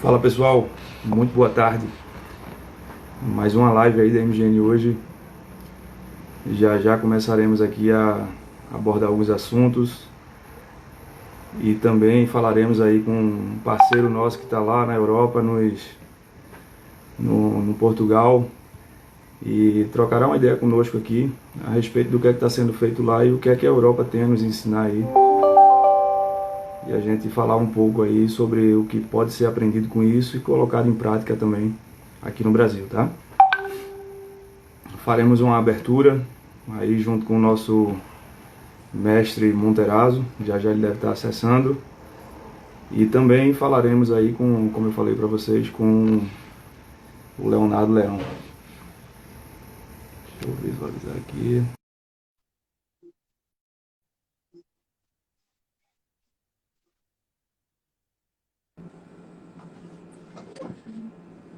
Fala pessoal, muito boa tarde. Mais uma live aí da MGN hoje. Já já começaremos aqui a abordar alguns assuntos e também falaremos aí com um parceiro nosso que está lá na Europa, no Portugal, e trocará uma ideia conosco aqui a respeito do que é que está sendo feito lá e o que é que a Europa tem a nos ensinar aí. E a gente falar um pouco aí sobre o que pode ser aprendido com isso e colocado em prática também aqui no Brasil, tá? Faremos uma abertura aí junto com o nosso mestre Monterazzo, já já ele deve estar acessando. E também falaremos aí com, como eu falei para vocês, com o Leonardo Leão. Deixa eu visualizar aqui.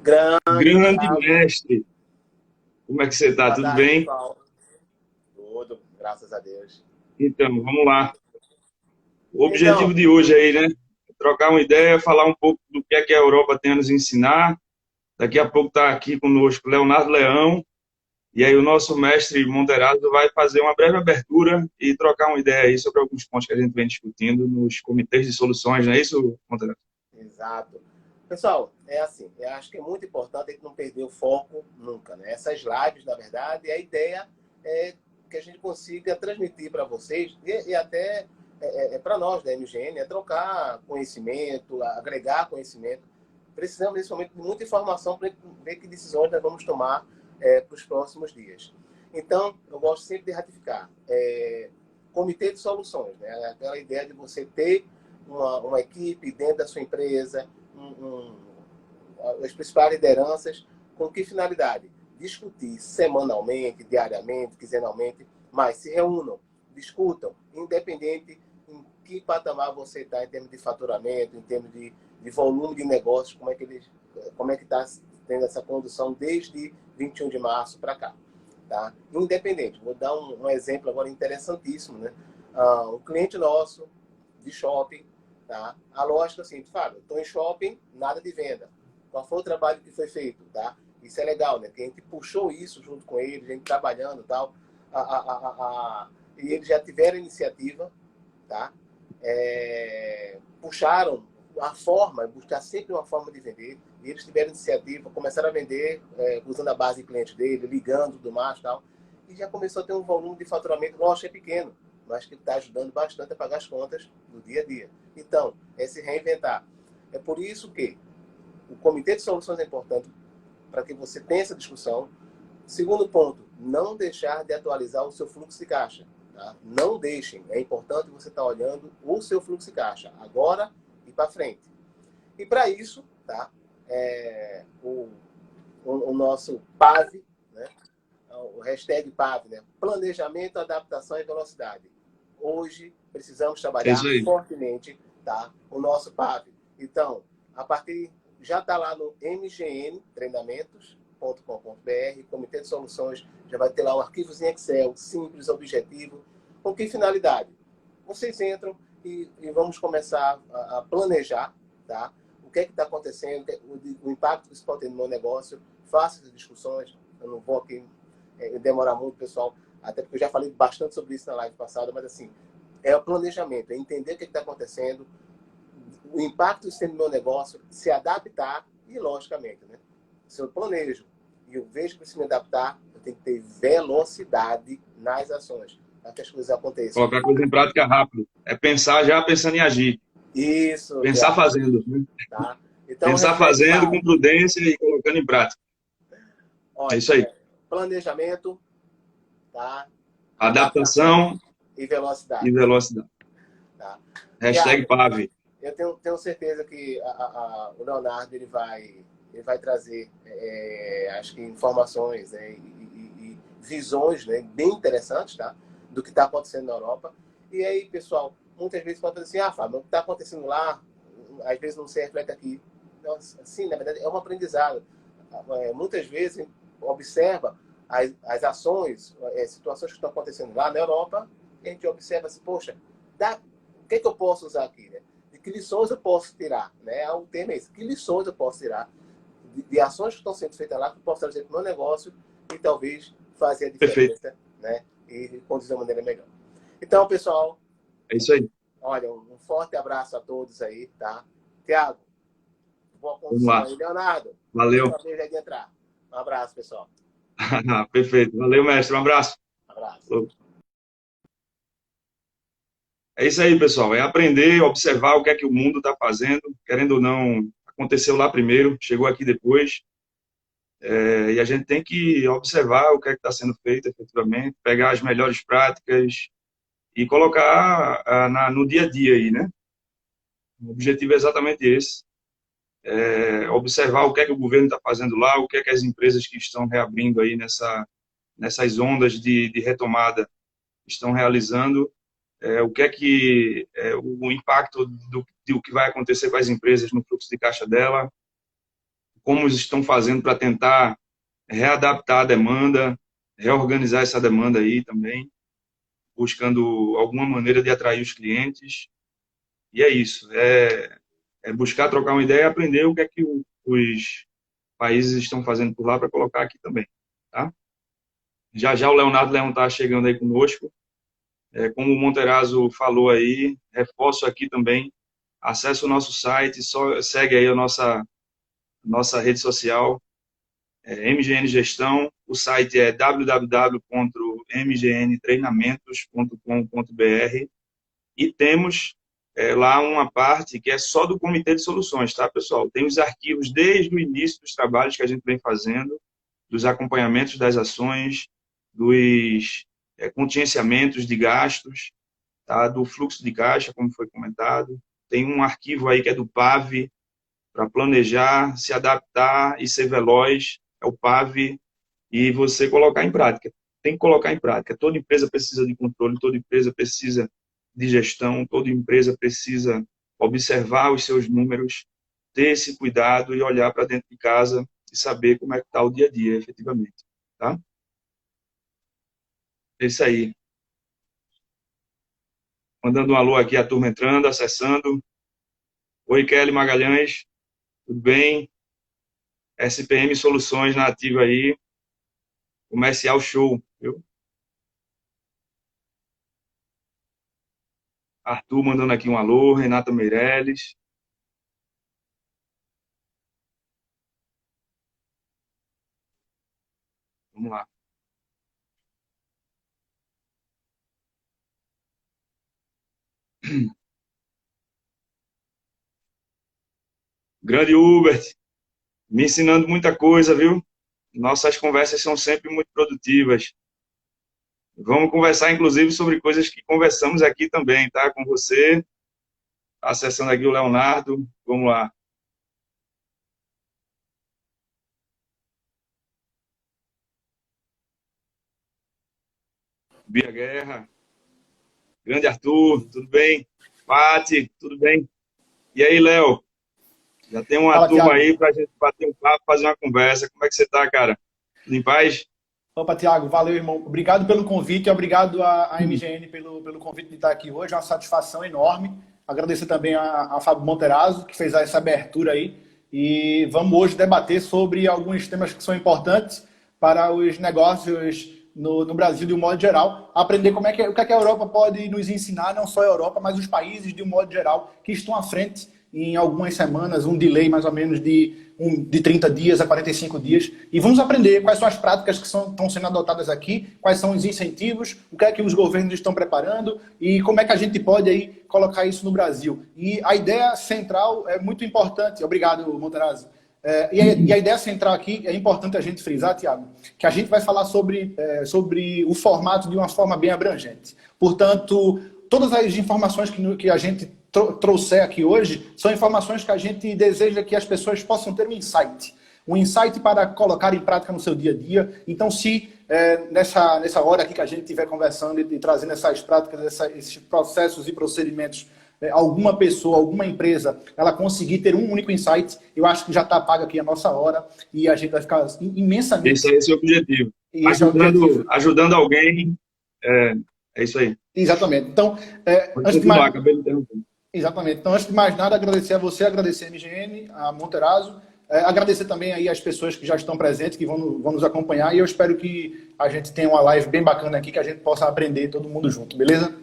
Grande Grande Thiago, mestre, como é que você está? boa Tudo tarde, bem? pessoal. Tudo, graças a Deus. Então, vamos lá. O objetivo Então, de hoje aí, né? Trocar uma ideia, falar um pouco do que a Europa tem a nos ensinar. Daqui a pouco está aqui conosco Leonardo Leão. E aí o nosso mestre Monterazzo vai fazer uma breve abertura e trocar uma ideia aí sobre alguns pontos que a gente vem discutindo nos comitês de soluções, não é isso, Monterazzo? exato. Pessoal, é assim, eu acho que é muito importante a gente não perder o foco nunca, né? Essas lives, na verdade, a ideia é que a gente consiga transmitir para vocês e até para nós da MGN, é trocar conhecimento, agregar conhecimento. Precisamos, nesse momento, de muita informação para ver que decisões nós vamos tomar para os próximos dias. Então, eu gosto sempre de ratificar. Comitê de soluções, né? Aquela ideia de você ter uma equipe dentro da sua empresa, as principais lideranças, com que finalidade? Discutir semanalmente, diariamente, quinzenalmente, mas se reúnam, discutam, independente em que patamar você está em termos de faturamento, em termos de volume de negócios, como é que está tendo essa condução desde 21 de março para cá. Tá? Independente. Vou dar um exemplo agora interessantíssimo. Né? Um cliente nosso de shopping, tá? A lógica é assim, Fábio, estou em shopping, nada de venda. Qual foi o trabalho que foi feito? Tá? Isso é legal, né? Que a gente puxou isso junto com ele, a gente trabalhando e tal. E eles já tiveram iniciativa, tá? Puxaram a forma, buscar sempre uma forma de vender. E eles tiveram iniciativa, começaram a vender usando a base de cliente dele, ligando tudo mais e tal. E já começou a ter um volume de faturamento, lógico, é pequeno, mas que está ajudando bastante a pagar as contas do dia a dia. Então, é se reinventar. É por isso que o comitê de soluções é importante para que você tenha essa discussão. Segundo ponto, não deixar de atualizar o seu fluxo de caixa. Tá? Não deixem. É importante você estar olhando o seu fluxo de caixa agora e para frente. E para isso, tá? O nosso PAV, né? O hashtag PAV, né? Planejamento, adaptação e velocidade. Hoje precisamos É isso trabalhar aí. fortemente, tá? O nosso PAV. Então, a partir já está lá no mgntreinamentos.com.br, Comitê de Soluções, já vai ter lá um arquivo em Excel, simples, objetivo. Com que finalidade? Vocês entram e vamos começar a planejar, tá? O que é que está acontecendo, o impacto que isso pode ter no meu negócio, faça essas discussões, eu não vou aqui demorar muito, pessoal, até porque eu já falei bastante sobre isso na live passada, mas assim, é o planejamento, é entender o que está acontecendo, o impacto isso tem no meu negócio, se adaptar e, logicamente, né? Se eu planejo e eu vejo que preciso me adaptar, eu tenho que ter velocidade nas ações para que as coisas aconteçam. Colocar a coisa em prática rápido. É pensar já pensando em agir. Isso, Pensar Tiago, fazendo, né? tá? Então, Pensar hashtag fazendo com PAV. prudência e colocando em prática. É Olha, isso aí. planejamento, tá? Adaptação Adaptação e e velocidade, velocidade. tá? Hashtag Tiago, PAV. eu tenho certeza que o Leonardo ele vai trazer, acho que informações, né, e visões, né, bem interessantes, tá, do que está acontecendo na Europa. E aí, pessoal, muitas vezes pode dizer assim, Fábio, o que está acontecendo lá, às vezes não se reflete aqui. Nossa, sim, na verdade, é um aprendizado. Muitas vezes a gente observa as ações, situações que estão acontecendo lá na Europa, e a gente observa assim, poxa, o que é que eu posso usar aqui, né? De que lições eu posso tirar, né? O tema é esse, que lições eu posso tirar de ações que estão sendo feitas lá, que eu posso trazer para o meu negócio e talvez fazer a Perfeito. diferença, né? E conduzir da maneira melhor. Então, pessoal, É isso aí. olha, um forte abraço a todos aí, tá? Tiago, boa Vamos condução lá. aí. Leonardo, Valeu. prazer de entrar. Um abraço, pessoal. Perfeito. Valeu, mestre. Um abraço. Um abraço. Falou. É isso aí, pessoal. É aprender, observar o que é que o mundo está fazendo. Querendo ou não, aconteceu lá primeiro, chegou aqui depois. E a gente tem que observar o que é que está sendo feito efetivamente, pegar as melhores práticas e colocar no dia a dia aí, né? O objetivo é exatamente esse. Observar o que é que o governo está fazendo lá, o que é que as empresas que estão reabrindo aí nessas ondas de retomada estão realizando, o que é que o impacto do que vai acontecer com as empresas no fluxo de caixa dela, como estão fazendo para tentar readaptar a demanda, reorganizar essa demanda aí também, buscando alguma maneira de atrair os clientes. E é isso, é buscar trocar uma ideia e aprender o que é que os países estão fazendo por lá para colocar aqui também, tá? Já já o Leonardo Leão está chegando aí conosco. Como o Monterazzo falou aí, reforço aqui também, acesse o nosso site, segue aí a nossa rede social, MGN Gestão, o site é www.mgntreinamentos.com.br e temos lá uma parte que é só do Comitê de Soluções, tá, pessoal? Tem os arquivos desde o início dos trabalhos que a gente vem fazendo, dos acompanhamentos das ações, dos contingenciamentos de gastos, tá? Do fluxo de caixa, como foi comentado. Tem um arquivo aí que é do PAV, para planejar, se adaptar e ser veloz, é o PAV, e você colocar em prática. Tem que colocar em prática. Toda empresa precisa de controle, toda empresa precisa de gestão, toda empresa precisa observar os seus números, ter esse cuidado e olhar para dentro de casa e saber como é que está o dia a dia, efetivamente. Tá? É isso aí. Mandando um alô aqui, a turma entrando, acessando. Oi, Kelly Magalhães, tudo bem? SPM Soluções na ativa aí. Comercial show, viu? Arthur mandando aqui um alô, Renata Meirelles. Vamos lá. Grande Hubert, me ensinando muita coisa, viu? Nossas conversas são sempre muito produtivas. Vamos conversar, inclusive, sobre coisas que conversamos aqui também, tá? Com você, acessando aqui o Leonardo. Vamos lá. Bia Guerra. Grande Arthur, tudo bem? Pati, tudo bem? E aí, Léo? Já tem uma Fala, turma Thiago. aí para a gente bater um papo, fazer uma conversa. Como é que você tá, cara? Tudo em paz? Opa, Thiago, valeu, irmão. Obrigado pelo convite, obrigado à MGN pelo convite de estar aqui hoje. É uma satisfação enorme. Agradecer também a Fábio Monterazzo, que fez essa abertura aí. E vamos hoje debater sobre alguns temas que são importantes para os negócios no Brasil de um modo geral. Aprender o que é que a Europa pode nos ensinar, não só a Europa, mas os países de um modo geral que estão à frente em algumas semanas, um delay mais ou menos de 30 dias a 45 dias, e vamos aprender quais são as práticas que estão sendo adotadas aqui, quais são os incentivos, o que é que os governos estão preparando e como é que a gente pode aí colocar isso no Brasil. E a ideia central é muito importante. Obrigado, Monterazzo. E a ideia central aqui, é importante a gente frisar, Thiago, que a gente vai falar sobre o formato de uma forma bem abrangente. Portanto, todas as informações que a gente trouxer aqui hoje são informações que a gente deseja que as pessoas possam ter um insight para colocar em prática no seu dia a dia. Então, se nessa hora aqui que a gente estiver conversando e trazendo essas práticas, esses processos e procedimentos, alguma pessoa, alguma empresa, ela conseguir ter um único insight, eu acho que já está paga aqui a nossa hora e a gente vai ficar imensamente... Esse é o objetivo. Esse é o objetivo. Ajudando alguém, é isso aí. Exatamente. Então, Pode continuar, acabei de interromper. Exatamente. Então, antes de mais nada, agradecer a você, agradecer a MGN, a Monterazzo, agradecer também aí as pessoas que já estão presentes, que vão nos acompanhar, e eu espero que a gente tenha uma live bem bacana aqui, que a gente possa aprender todo mundo junto, beleza?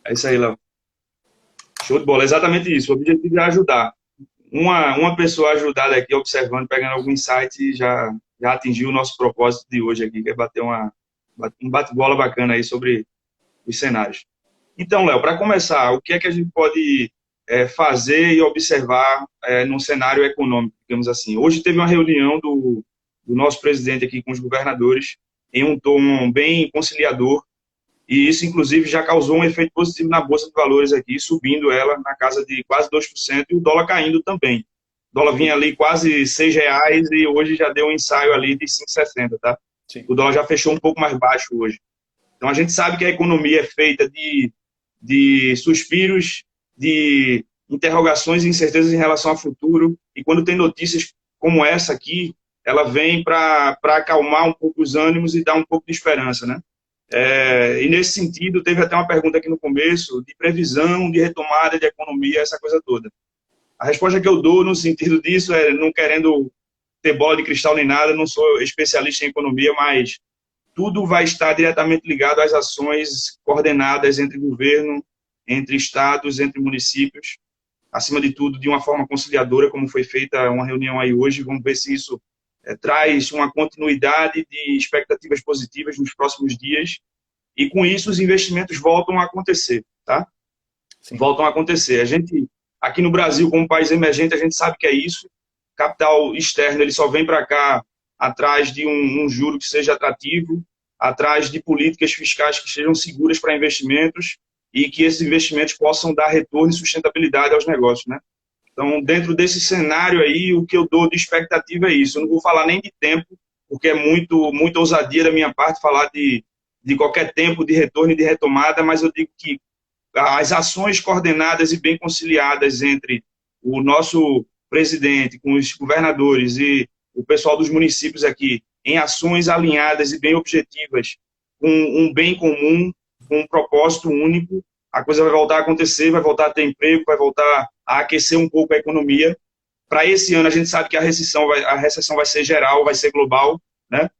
É isso aí, Léo. Show de bola, exatamente isso. O objetivo é ajudar. Uma pessoa ajudada aqui, observando, pegando algum insight, já atingiu o nosso propósito de hoje aqui, que é bater um bate-bola bacana aí sobre os cenários. Então, Léo, para começar, o que é que a gente pode fazer e observar num cenário econômico, digamos assim? Hoje teve uma reunião do nosso presidente aqui com os governadores em um tom bem conciliador, e isso, inclusive, já causou um efeito positivo na Bolsa de Valores aqui, subindo ela na casa de quase 2%, e o dólar caindo também. O dólar vinha ali quase R$ 6 e hoje já deu um ensaio ali de 5,60, tá? Sim. O dólar já fechou um pouco mais baixo hoje. Então, a gente sabe que a economia é feita de suspiros, de interrogações e incertezas em relação ao futuro, e quando tem notícias como essa aqui, ela vem para acalmar um pouco os ânimos e dar um pouco de esperança, né? E nesse sentido, teve até uma pergunta aqui no começo de previsão, de retomada de economia, essa coisa toda. A resposta que eu dou no sentido disso é, não querendo ter bola de cristal nem nada, não sou especialista em economia, mas tudo vai estar diretamente ligado às ações coordenadas entre governo, entre estados, entre municípios, acima de tudo, de uma forma conciliadora, como foi feita uma reunião aí hoje. Vamos ver se isso traz uma continuidade de expectativas positivas nos próximos dias, e com isso os investimentos voltam a acontecer, tá? Sim. Voltam a acontecer. A gente, aqui no Brasil, como país emergente, a gente sabe que é isso. Capital externo, ele só vem para cá atrás de um juro que seja atrativo, atrás de políticas fiscais que sejam seguras para investimentos e que esses investimentos possam dar retorno e sustentabilidade aos negócios, né? Então, dentro desse cenário aí, o que eu dou de expectativa é isso. Eu não vou falar nem de tempo, porque é muita ousadia da minha parte falar de qualquer tempo de retorno e de retomada, mas eu digo que as ações coordenadas e bem conciliadas entre o nosso presidente, com os governadores e o pessoal dos municípios aqui, em ações alinhadas e bem objetivas, com um bem comum, com um propósito único, a coisa vai voltar a acontecer, vai voltar a ter emprego, vai voltar a aquecer um pouco a economia. Para esse ano, a gente sabe que a recessão vai ser geral, vai ser global, né?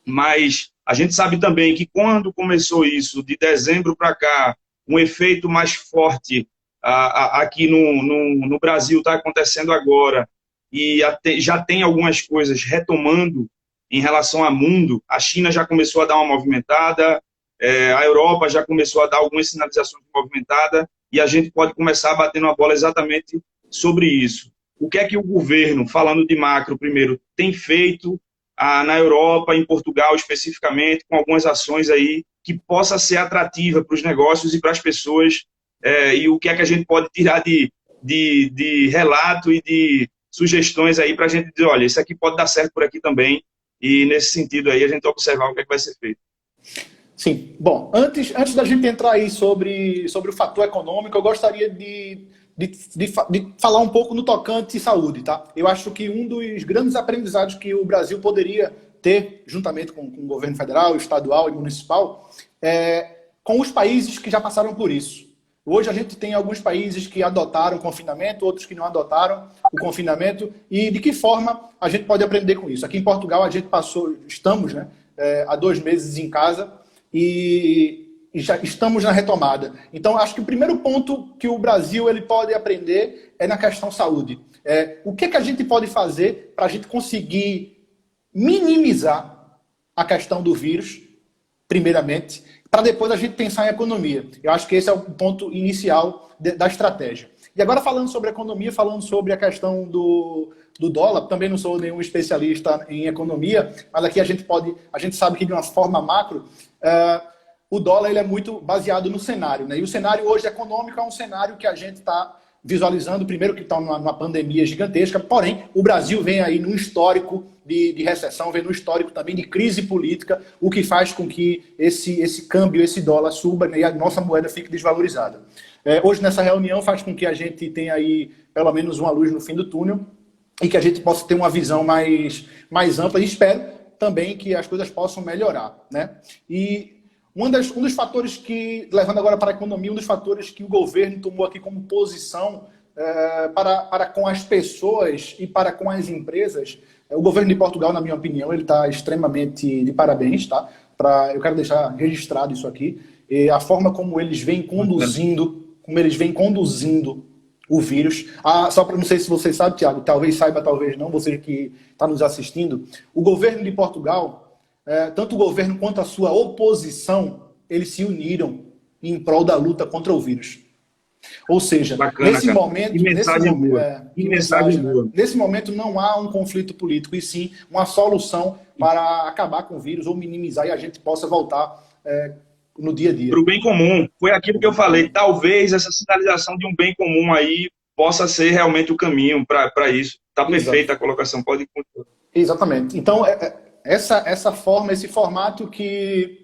Mas a gente sabe também que quando começou isso, de dezembro para cá, um efeito mais forte aqui no Brasil está acontecendo agora, e já tem algumas coisas retomando em relação ao mundo. A China já começou a dar uma movimentada, a Europa já começou a dar algumas sinalizações de movimentada, e a gente pode começar a bater uma bola exatamente sobre isso. O que é que o governo, falando de macro primeiro, tem feito na Europa, em Portugal especificamente, com algumas ações aí que possa ser atrativa para os negócios e para as pessoas, e o que é que a gente pode tirar de relato e de sugestões aí para a gente dizer, olha, isso aqui pode dar certo por aqui também, e nesse sentido aí a gente observar o que é que vai ser feito. Sim. Bom, antes da gente entrar aí sobre o fator econômico, eu gostaria de falar um pouco no tocante saúde, tá? Eu acho que um dos grandes aprendizados que o Brasil poderia ter, juntamente com o governo federal, estadual e municipal, com os países que já passaram por isso. Hoje a gente tem alguns países que adotaram o confinamento, outros que não adotaram o confinamento, e de que forma a gente pode aprender com isso. Aqui em Portugal a gente estamos, né, há 2 meses em casa, e já estamos na retomada. Então, acho que o primeiro ponto que o Brasil ele pode aprender é na questão saúde. O que a gente pode fazer para a gente conseguir minimizar a questão do vírus, primeiramente, para depois a gente pensar em economia. Eu acho que esse é o ponto inicial da estratégia. E agora, falando sobre economia, falando sobre a questão do dólar, também não sou nenhum especialista em economia, mas aqui a gente sabe que de uma forma macro, o dólar ele é muito baseado no cenário, né? E o cenário hoje econômico é um cenário que a gente está visualizando, primeiro que está numa pandemia gigantesca, porém o Brasil vem aí num histórico de recessão, vem num histórico também de crise política, o que faz com que esse câmbio, esse dólar suba, né, e a nossa moeda fique desvalorizada. Hoje nessa reunião faz com que a gente tenha aí pelo menos uma luz no fim do túnel e que a gente possa ter uma visão mais ampla, e espero também que as coisas possam melhorar, né? E Um dos fatores que, levando agora para a economia, um dos fatores que o governo tomou aqui como posição para com as pessoas e para com as empresas, o governo de Portugal, na minha opinião, ele está extremamente de parabéns, tá? Eu quero deixar registrado isso aqui, e a forma como eles vêm conduzindo o vírus. Só para não sei se você sabe, Thiago, talvez saiba, talvez não, você que está nos assistindo, o governo de Portugal, tanto o governo quanto a sua oposição, eles se uniram em prol da luta contra o vírus. Ou seja, Bacana, nesse cara. momento, Que mensagem boa. Que mensagem boa. nesse momento não há um conflito político, e sim uma solução para acabar com o vírus ou minimizar e a gente possa voltar no dia a dia. Para o bem comum. Foi aquilo que eu falei. Talvez essa sinalização de um bem comum aí possa ser realmente o caminho para isso. Está perfeita a colocação. Pode continuar. Exatamente. Então, essa forma, esse formato que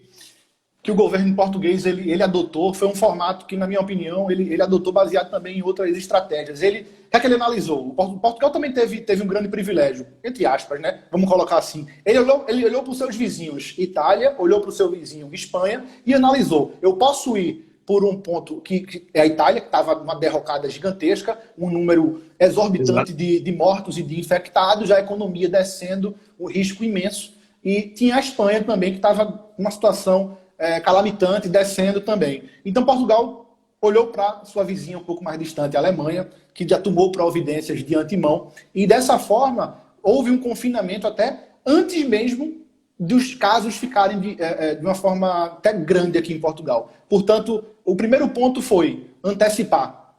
o governo português ele adotou, foi um formato que, na minha opinião, ele adotou baseado também em outras estratégias. O que é que ele analisou? O Portugal também teve um grande privilégio, entre aspas, né? Vamos colocar assim. Ele olhou para os seus vizinhos, Itália, olhou para o seu vizinho, Espanha, e analisou. Eu posso ir por um ponto que é a Itália, que estava numa derrocada gigantesca, um número exorbitante de mortos e de infectados, a economia descendo, um risco imenso. E tinha a Espanha também, que estava numa situação calamitante, descendo também. Então, Portugal olhou para sua vizinha um pouco mais distante, a Alemanha, que já tomou providências de antemão, e dessa forma houve um confinamento até antes mesmo dos casos ficarem de uma forma até grande aqui em Portugal. Portanto, o primeiro ponto foi antecipar,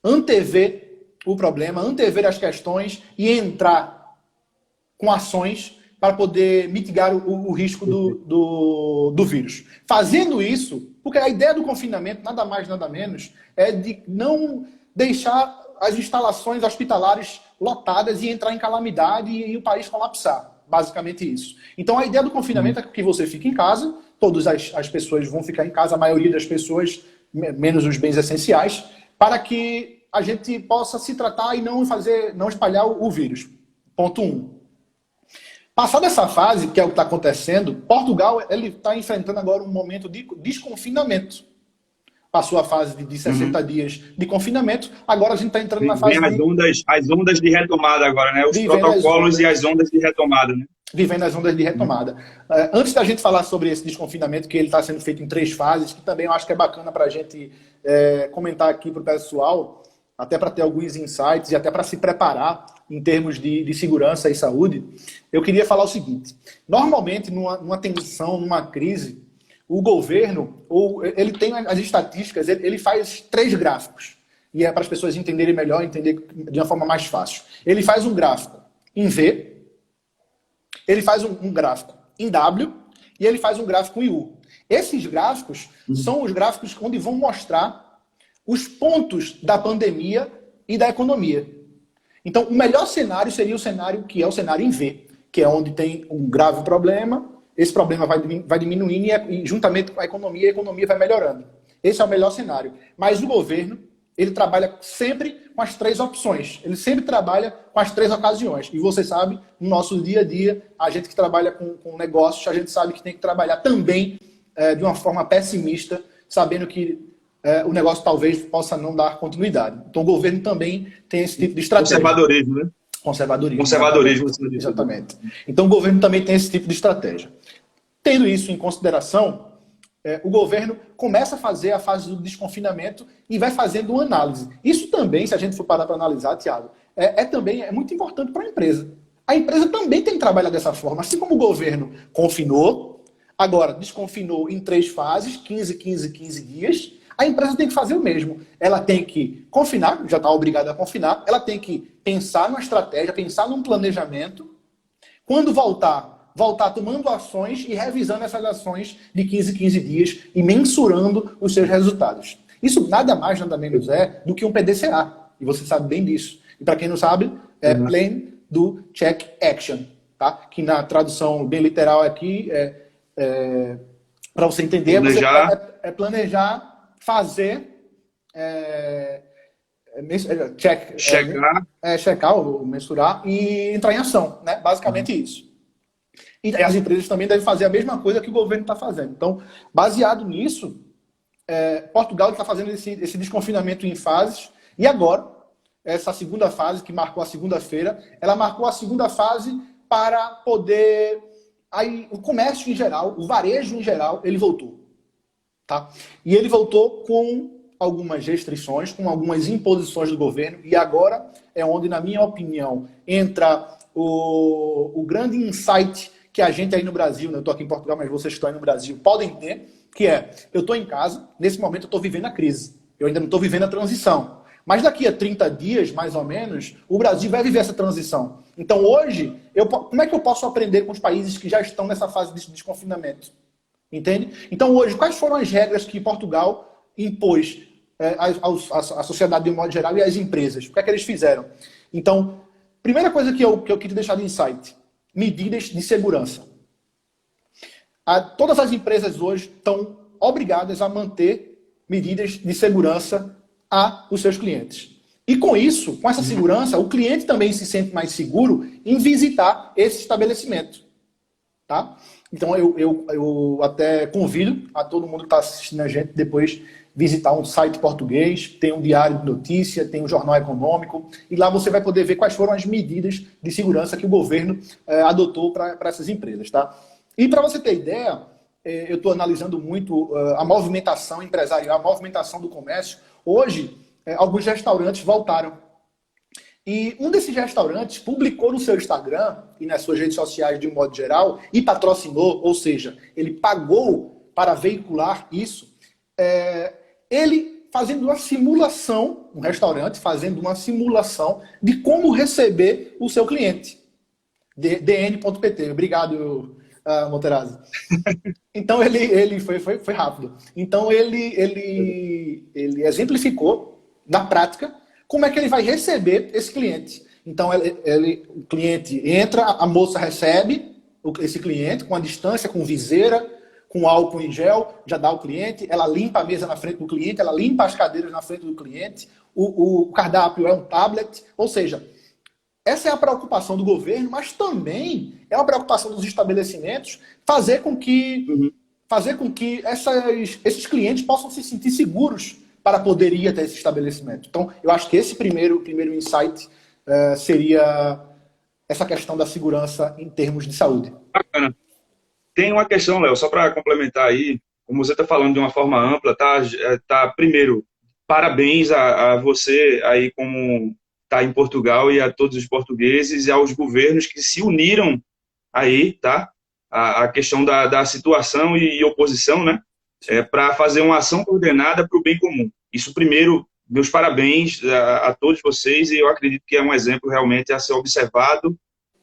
antever o problema, antever as questões e entrar com ações para poder mitigar o risco do vírus. Fazendo isso, porque a ideia do confinamento, nada mais, nada menos, é de não deixar as instalações hospitalares lotadas e entrar em calamidade e o país colapsar. Basicamente isso. Então, a ideia do confinamento é que você fique em casa, todas as pessoas vão ficar em casa, a maioria das pessoas, menos os bens essenciais, para que a gente possa se tratar e não espalhar o vírus. Ponto 1. Passada essa fase, que é o que está acontecendo, Portugal está enfrentando agora um momento de desconfinamento. Passou a fase de 60 dias de confinamento, agora a gente está entrando na fase as ondas de retomada agora, né? Os protocolos e as ondas de retomada, né? Vivendo as ondas de retomada. Antes da gente falar sobre esse desconfinamento, que ele está sendo feito em 3 fases, que também eu acho que é bacana para a gente comentar aqui para o pessoal, até para ter alguns insights e até para se preparar em termos de segurança e saúde, eu queria falar o seguinte. Normalmente, numa tensão, numa crise, o governo, ele tem as estatísticas, ele faz 3 gráficos. E é para as pessoas entenderem melhor, entender de uma forma mais fácil. Ele faz um gráfico em V, ele faz um gráfico em W e ele faz um gráfico em U. Esses gráficos são os gráficos onde vão mostrar os pontos da pandemia e da economia. Então, o melhor cenário seria o cenário que é o cenário em V, que é onde tem um grave problema, esse problema vai diminuindo e juntamente com a economia vai melhorando. Esse é o melhor cenário. Mas o governo, ele trabalha sempre com as 3 opções. Ele sempre trabalha com as 3 ocasiões. E você sabe, no nosso dia a dia, a gente que trabalha com negócios, a gente sabe que tem que trabalhar também de uma forma pessimista, sabendo que o negócio talvez possa não dar continuidade. Então o governo também tem esse tipo de estratégia. Conservadorismo, né? Conservadorismo. Exatamente. Então o governo também tem esse tipo de estratégia. Tendo isso em consideração, o governo começa a fazer a fase do desconfinamento e vai fazendo uma análise. Isso também, se a gente for parar para analisar, Thiago, também é muito importante para a empresa. A empresa também tem que trabalhar dessa forma. Assim como o governo confinou, agora desconfinou em 3 fases, 15 dias, a empresa tem que fazer o mesmo. Ela tem que confinar, já está obrigada a confinar, ela tem que pensar numa estratégia, pensar num planejamento. Quando voltar tomando ações e revisando essas ações de 15 dias e mensurando os seus resultados. Isso nada mais, nada menos do que um PDCA. E você sabe bem disso. E para quem não sabe, é Plan, Do, Check, Action. Tá? Que na tradução bem literal aqui, para você entender, planejar. É planejar, fazer, checar ou mensurar e entrar em ação. Né? Basicamente isso. E as empresas também devem fazer a mesma coisa que o governo está fazendo. Então, baseado nisso, Portugal está fazendo esse desconfinamento em fases. E agora, essa segunda fase, que marcou a segunda-feira, ela marcou a segunda fase para poder... Aí, o comércio em geral, o varejo em geral, ele voltou. Tá? E ele voltou com algumas restrições, com algumas imposições do governo. E agora é onde, na minha opinião, entra o grande insight que a gente aí no Brasil, né? Eu estou aqui em Portugal, mas vocês que estão aí no Brasil, podem ter, que é, eu estou em casa, nesse momento eu estou vivendo a crise. Eu ainda não estou vivendo a transição. Mas daqui a 30 dias, mais ou menos, o Brasil vai viver essa transição. Então hoje, como é que eu posso aprender com os países que já estão nessa fase de desconfinamento? Entende? Então hoje, quais foram as regras que Portugal impôs à sociedade de um modo geral e às empresas? O que é que eles fizeram? Então, primeira coisa que eu queria deixar de insight, medidas de segurança. Todas as empresas hoje estão obrigadas a manter medidas de segurança aos seus clientes. E com isso, com essa segurança, o cliente também se sente mais seguro em visitar esse estabelecimento. Tá? Então eu até convido a todo mundo que está assistindo a gente depois visitar um site português, tem um diário de notícia, tem um jornal econômico, e lá você vai poder ver quais foram as medidas de segurança que o governo adotou para essas empresas. Tá? E para você ter ideia, eu estou analisando muito a movimentação empresarial, a movimentação do comércio. Hoje, alguns restaurantes voltaram. E um desses restaurantes publicou no seu Instagram e nas suas redes sociais de um modo geral e patrocinou, ou seja, ele pagou para veicular isso, ele fazendo uma simulação, um restaurante fazendo uma simulação de como receber o seu cliente. dn.pt. Obrigado, Monterazzi. Então ele foi rápido. Então ele exemplificou na prática como é que ele vai receber esse cliente. Então o cliente entra, a moça recebe esse cliente com a distância, com viseira, com álcool em gel, já dá ao cliente, ela limpa a mesa na frente do cliente, ela limpa as cadeiras na frente do cliente, o cardápio é um tablet, ou seja, essa é a preocupação do governo, mas também é uma preocupação dos estabelecimentos fazer com que esses clientes possam se sentir seguros para poder ir até esse estabelecimento. Então, eu acho que esse primeiro insight seria essa questão da segurança em termos de saúde. Bacana. Tem uma questão, Léo, só para complementar aí, como você está falando de uma forma ampla, primeiro, parabéns a você aí como está em Portugal e a todos os portugueses e aos governos que se uniram aí, tá? A questão da situação e oposição, né? Para fazer uma ação coordenada para o bem comum. Isso, primeiro, meus parabéns a todos vocês, e eu acredito que é um exemplo realmente a ser observado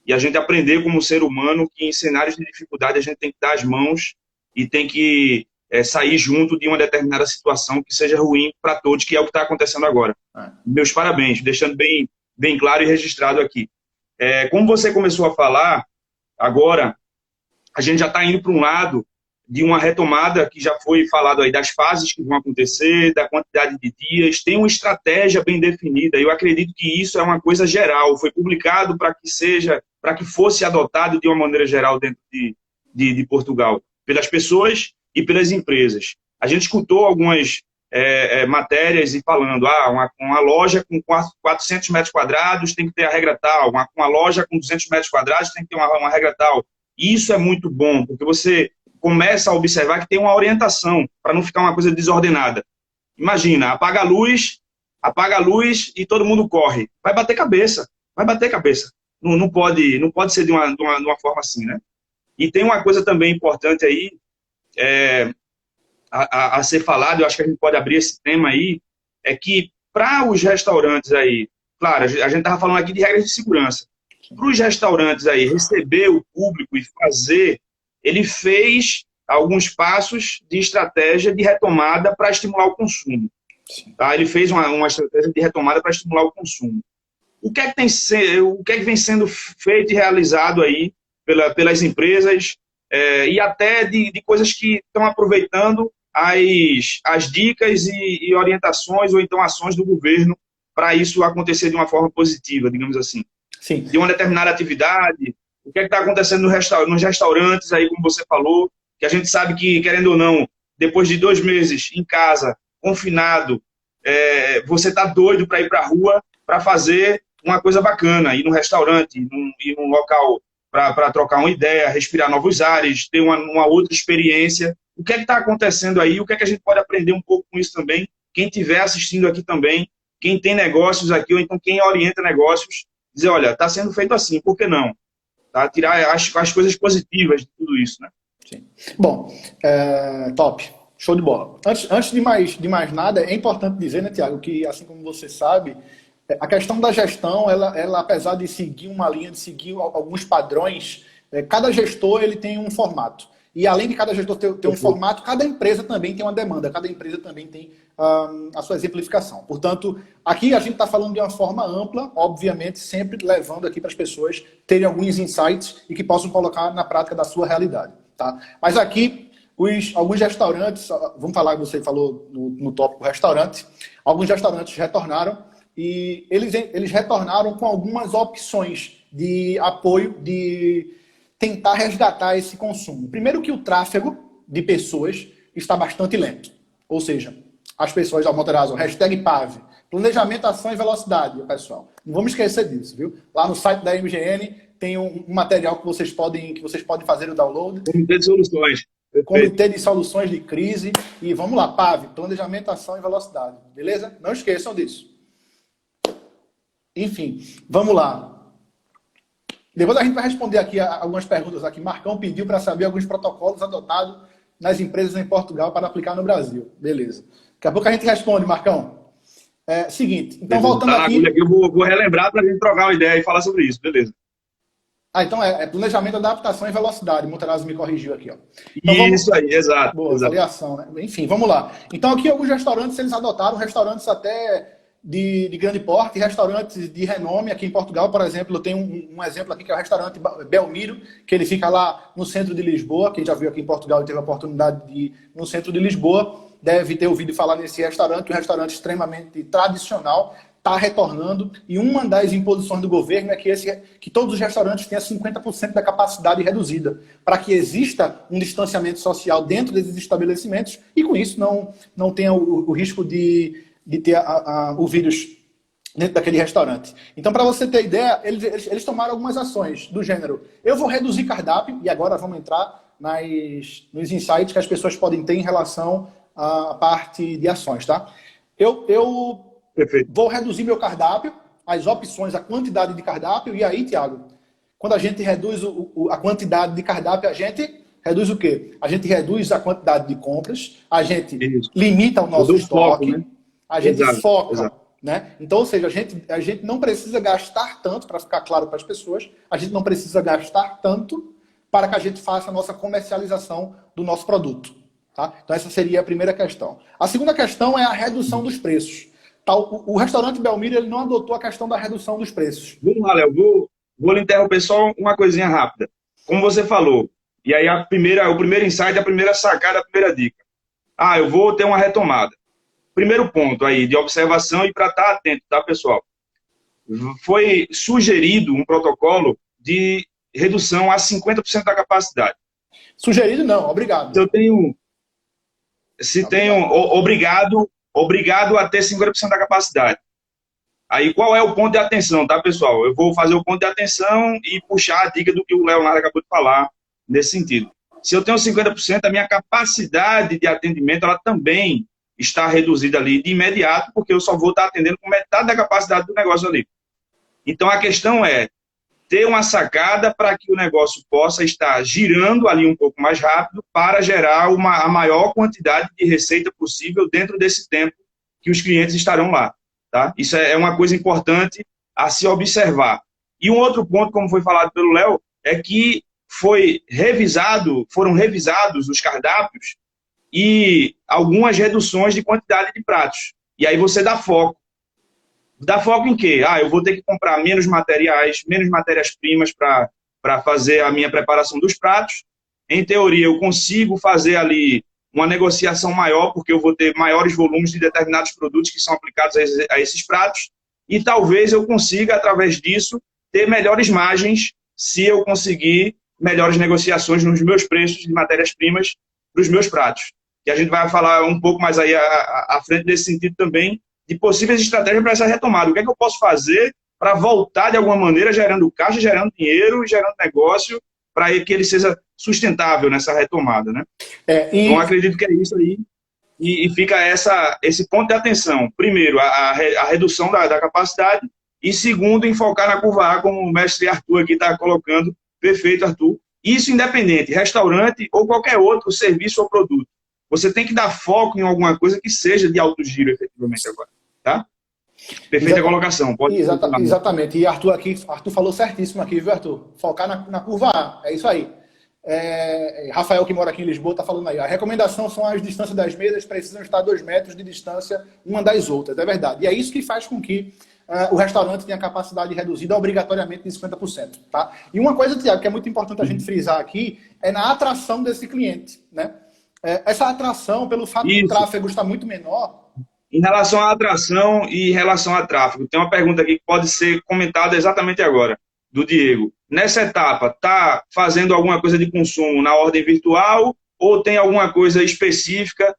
e a gente aprender como ser humano que em cenários de dificuldade a gente tem que dar as mãos e tem que sair junto de uma determinada situação que seja ruim para todos, que é o que está acontecendo agora. Meus parabéns, deixando bem claro e registrado aqui. Como você começou a falar, agora a gente já está indo para um lado de uma retomada que já foi falado aí das fases que vão acontecer, da quantidade de dias, tem uma estratégia bem definida. Eu acredito que isso é uma coisa geral, foi publicado para que fosse adotado de uma maneira geral dentro de Portugal, pelas pessoas e pelas empresas. A gente escutou algumas matérias e falando, uma loja com 400 metros quadrados tem que ter a regra tal, uma loja com 200 metros quadrados tem que ter uma regra tal. E isso é muito bom, porque você começa a observar que tem uma orientação, para não ficar uma coisa desordenada. Imagina, apaga a luz e todo mundo corre. Vai bater cabeça. Não pode ser de uma forma assim, né? E tem uma coisa também importante aí, a ser falado, eu acho que a gente pode abrir esse tema aí, é que para os restaurantes aí, claro, a gente estava falando aqui de regras de segurança, para os restaurantes aí receber o público e fazer, ele fez alguns passos de estratégia de retomada para estimular o consumo. Tá? Ele fez uma estratégia de retomada para estimular o consumo. O que é que vem sendo feito e realizado aí pelas empresas e até de coisas que estão aproveitando as dicas e orientações ou então ações do governo para isso acontecer de uma forma positiva, digamos assim? Sim. De uma determinada atividade o que é que está acontecendo nos restaurantes aí, como você falou, que a gente sabe que, querendo ou não, depois de 2 meses em casa, confinado, você está doido para ir para a rua para fazer uma coisa bacana, ir num restaurante, ir num local para trocar uma ideia, respirar novos ares, ter uma outra experiência. O que é que está acontecendo aí? O que é que a gente pode aprender um pouco com isso também? Quem estiver assistindo aqui também, quem tem negócios aqui, ou então quem orienta negócios, dizer, olha, está sendo feito assim, por que não? Tá? Tirar as coisas positivas de tudo isso, né? Sim. Bom, top. Show de bola. Antes de mais nada, é importante dizer, né, Tiago, que assim como você sabe, a questão da gestão, ela apesar de seguir uma linha, de seguir alguns padrões, cada gestor ele tem um formato. E além de cada gestor ter um formato, cada empresa também tem uma demanda, cada empresa também tem a sua exemplificação. Portanto, aqui a gente está falando de uma forma ampla, obviamente, sempre levando aqui para as pessoas terem alguns insights e que possam colocar na prática da sua realidade. Tá? Mas aqui, alguns restaurantes, vamos falar que você falou no tópico restaurante, alguns restaurantes retornaram e eles retornaram com algumas opções de apoio, de tentar resgatar esse consumo. Primeiro que o tráfego de pessoas está bastante lento. Ou seja, as pessoas, ao Monterazzo, hashtag PAV, planejamento, ação e velocidade, pessoal. Não vamos esquecer disso, viu? Lá no site da MGN tem um material que vocês podem fazer o download. Comitê de Soluções. Comitê de Soluções de Crise. E vamos lá, PAV, planejamento, ação e velocidade. Beleza? Não esqueçam disso. Enfim, vamos lá. Depois a gente vai responder aqui algumas perguntas aqui. Marcão pediu para saber alguns protocolos adotados nas empresas em Portugal para aplicar no Brasil. Beleza. Daqui a pouco a gente responde, Marcão. Seguinte, então voltando aqui... Eu vou relembrar para a gente trocar uma ideia e falar sobre isso, beleza. Então planejamento, adaptação e velocidade. O Monterazzo me corrigiu aqui, ó. Então, isso aí, exato. Boa, avaliação, né? Enfim, vamos lá. Então aqui alguns restaurantes, eles adotaram restaurantes até de grande porte, restaurantes de renome aqui em Portugal, por exemplo, eu tenho um exemplo aqui que é o restaurante Belmiro, que ele fica lá no centro de Lisboa. Quem já viu aqui em Portugal e teve a oportunidade de ir no centro de Lisboa, deve ter ouvido falar nesse restaurante, um restaurante extremamente tradicional, está retornando, e uma das imposições do governo é que todos os restaurantes tenham 50% da capacidade reduzida, para que exista um distanciamento social dentro desses estabelecimentos, e com isso não tenha o risco de ter o vírus dentro daquele restaurante. Então, para você ter ideia, eles tomaram algumas ações do gênero, eu vou reduzir cardápio, e agora vamos entrar nos insights que as pessoas podem ter em relação à parte de ações, tá? Eu vou reduzir meu cardápio, as opções, a quantidade de cardápio, e aí, Tiago, quando a gente reduz a quantidade de cardápio, a gente reduz o quê? A gente reduz a quantidade de compras, a gente limita o nosso estoque, foco, né? A gente foca, né? Então, ou seja, a gente não precisa gastar tanto, para ficar claro para as pessoas, a gente não precisa gastar tanto para que a gente faça a nossa comercialização do nosso produto. Tá? Então, essa seria a primeira questão. A segunda questão é a redução dos preços. Tá? O restaurante Belmiro, ele não adotou a questão da redução dos preços. Vamos lá, Léo, vou lhe interromper só uma coisinha rápida. Como você falou, e aí o primeiro insight, a primeira sacada, a primeira dica. Eu vou ter uma retomada. Primeiro ponto aí, de observação e para estar atento, tá, pessoal? Foi sugerido um protocolo de redução a 50% da capacidade. Sugerido não, obrigado. Obrigado a ter 50% da capacidade. Aí qual é o ponto de atenção, tá, pessoal? Eu vou fazer o ponto de atenção e puxar a dica do que o Leonardo acabou de falar nesse sentido. Se eu tenho 50%, a minha capacidade de atendimento, ela também está reduzida ali de imediato, porque eu só vou estar atendendo com metade da capacidade do negócio ali. Então, a questão é ter uma sacada para que o negócio possa estar girando ali um pouco mais rápido para gerar a maior quantidade de receita possível dentro desse tempo que os clientes estarão lá. Tá? Isso é uma coisa importante a se observar. E um outro ponto, como foi falado pelo Léo, é que foram revisados os cardápios e algumas reduções de quantidade de pratos. E aí você dá foco. Dá foco em quê? Eu vou ter que comprar menos materiais, menos matérias-primas para fazer a minha preparação dos pratos. Em teoria, eu consigo fazer ali uma negociação maior, porque eu vou ter maiores volumes de determinados produtos que são aplicados a esses pratos. E talvez eu consiga, através disso, ter melhores margens se eu conseguir melhores negociações nos meus preços de matérias-primas para os meus pratos. E a gente vai falar um pouco mais aí à frente desse sentido também, de possíveis estratégias para essa retomada. O que é que eu posso fazer para voltar de alguma maneira gerando caixa, gerando dinheiro e gerando negócio para que ele seja sustentável nessa retomada, né? Então, acredito que é isso aí. E fica esse ponto de atenção. Primeiro, a redução da capacidade e, segundo, enfocar na curva A, como o mestre Arthur aqui está colocando. Perfeito, Arthur. Isso independente, restaurante ou qualquer outro serviço ou produto. Você tem que dar foco em alguma coisa que seja de alto giro, efetivamente, agora. Tá? Perfeita colocação. Pode exatamente. E Arthur falou certíssimo aqui, viu, Arthur? Focar na curva A. É isso aí. Rafael, que mora aqui em Lisboa, está falando aí. A recomendação são as distâncias das mesas precisam estar a 2 metros de distância uma das outras. É verdade. E é isso que faz com que o restaurante tenha capacidade reduzida obrigatoriamente de 50%. Tá? E uma coisa, Tiago, que é muito importante a gente frisar aqui, é na atração desse cliente. Né? Essa atração, pelo fato do tráfego estar muito menor... Em relação à atração e em relação a tráfego, tem uma pergunta aqui que pode ser comentada exatamente agora, do Diego. Nessa etapa, está fazendo alguma coisa de consumo na ordem virtual ou tem alguma coisa específica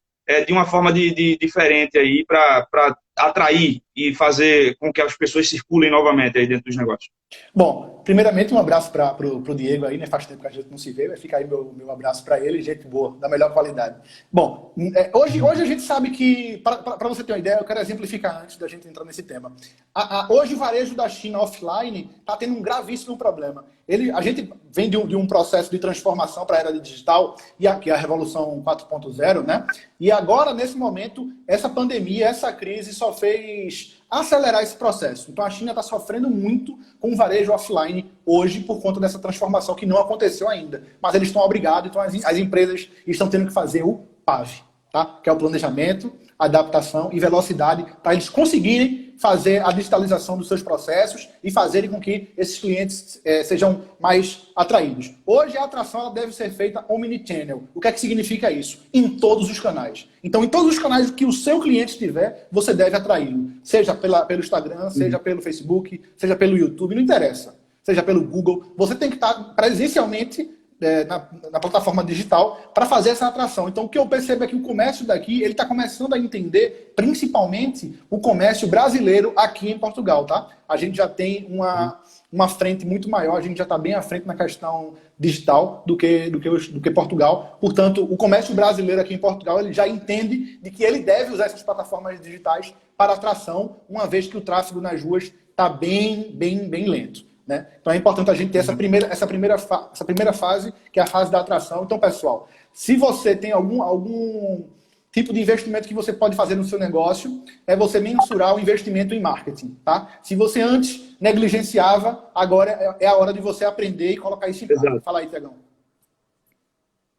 de uma forma diferente aí para atrair e fazer com que as pessoas circulem novamente aí dentro dos negócios? Bom, primeiramente um abraço para o Diego aí, né? Faz tempo que a gente não se vê, vai ficar aí meu abraço para ele, gente boa, da melhor qualidade. Bom, hoje a gente sabe que, para você ter uma ideia, eu quero exemplificar antes da gente entrar nesse tema. Hoje o varejo da China offline está tendo um gravíssimo problema. A gente vem de um processo de transformação para a era digital, e aqui a Revolução 4.0, né? E agora, nesse momento, essa pandemia, essa crise só fez acelerar esse processo. Então a China está sofrendo muito com o varejo offline hoje por conta dessa transformação que não aconteceu ainda. Mas eles estão obrigados, então as empresas estão tendo que fazer o PAV, tá? Que é o planejamento, adaptação e velocidade para eles conseguirem fazer a digitalização dos seus processos e fazerem com que esses clientes sejam mais atraídos. Hoje a atração ela deve ser feita omnichannel. O que é que significa isso? Em todos os canais. Então, em todos os canais que o seu cliente tiver, você deve atraí-lo. Seja pelo Instagram, seja pelo Facebook, seja pelo YouTube, não interessa. Seja pelo Google. Você tem que estar presencialmente na plataforma digital para fazer essa atração. Então, o que eu percebo é que o comércio daqui, ele está começando a entender, principalmente, o comércio brasileiro aqui em Portugal, tá? A gente já tem uma frente muito maior, a gente já está bem à frente na questão digital do que Portugal. Portanto, o comércio brasileiro aqui em Portugal, ele já entende de que ele deve usar essas plataformas digitais para atração, uma vez que o tráfego nas ruas está bem lento. Né? Então é importante a gente ter essa primeira fase, que é a fase da atração. Então, pessoal, se você tem algum tipo de investimento que você pode fazer no seu negócio, é você mensurar o investimento em marketing. Tá? Se você antes negligenciava, agora é a hora de você aprender e colocar isso em prática. Fala aí, Tiagão.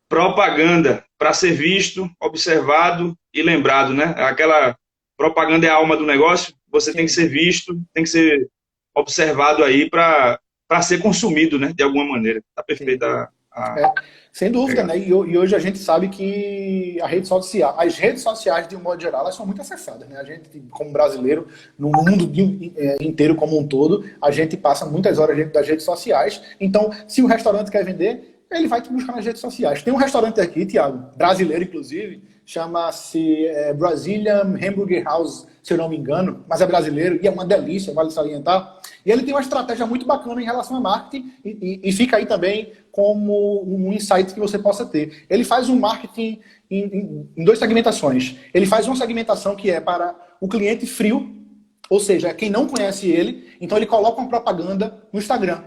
Propaganda, para ser visto, observado e lembrado, né? Aquela propaganda é a alma do negócio, você tem que ser visto, tem que ser observado aí para ser consumido, né, de alguma maneira. Está perfeita sem dúvida, né? E hoje a gente sabe que as redes sociais, de um modo geral, elas são muito acessadas, né? A gente, como brasileiro, no mundo inteiro como um todo, a gente passa muitas horas dentro das redes sociais. Então, se o restaurante quer vender, ele vai te buscar nas redes sociais. Tem um restaurante aqui, Tiago, brasileiro, inclusive, chama-se Brazilian Hamburger House, se eu não me engano, mas é brasileiro e é uma delícia, vale salientar. E ele tem uma estratégia muito bacana em relação a marketing e fica aí também como um insight que você possa ter. Ele faz um marketing em 2 segmentações. Ele faz uma segmentação que é para o cliente frio, ou seja, quem não conhece ele, então ele coloca uma propaganda no Instagram.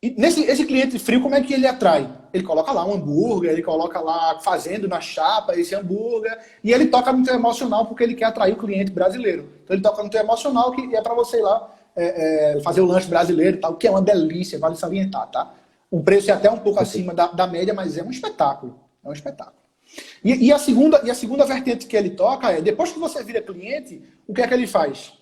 E esse cliente frio, como é que ele atrai? Ele coloca lá um hambúrguer, ele coloca lá fazendo na chapa esse hambúrguer, e ele toca no teu emocional porque ele quer atrair o cliente brasileiro. Então ele toca no teu emocional, que é para você ir lá fazer o lanche brasileiro e tal, que é uma delícia, vale salientar, tá? O preço é até um pouco acima da média, mas é um espetáculo. É um espetáculo. E a segunda vertente que ele toca é, depois que você vira cliente, o que é que ele faz?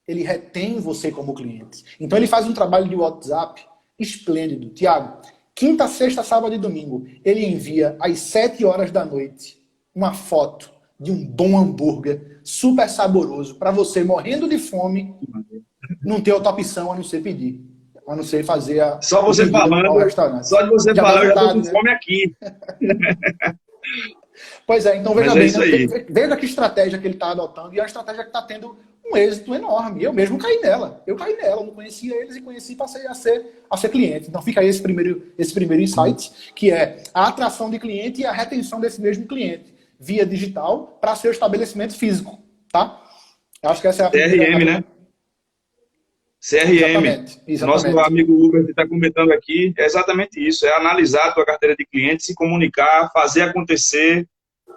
Ele retém você como cliente. Então ele faz um trabalho de WhatsApp esplêndido. Tiago, quinta, sexta, sábado e domingo, ele envia às 7 horas da noite uma foto de um bom hambúrguer super saboroso para você, morrendo de fome, não ter outra opção a não ser pedir. a não ser fazer Só o você pedido ao falando, restaurante. só de você Já dá falar, eu já estou vontade, com né? fome aqui. Pois é, então Mas veja é bem, isso né? aí. Veja que estratégia que ele está adotando, e é uma estratégia que está tendo um êxito enorme. Eu mesmo caí nela. Eu caí nela, eu não conhecia eles e conheci e passei a ser cliente. Então fica aí esse primeiro insight, que é a atração de cliente e a retenção desse mesmo cliente, via digital, para seu estabelecimento físico. Tá? Eu acho que essa é a primeira. CRM, né? CRM. Exatamente, Nosso exatamente. amigo Uber que está comentando aqui, é exatamente isso, é analisar a tua carteira de clientes, se comunicar, fazer acontecer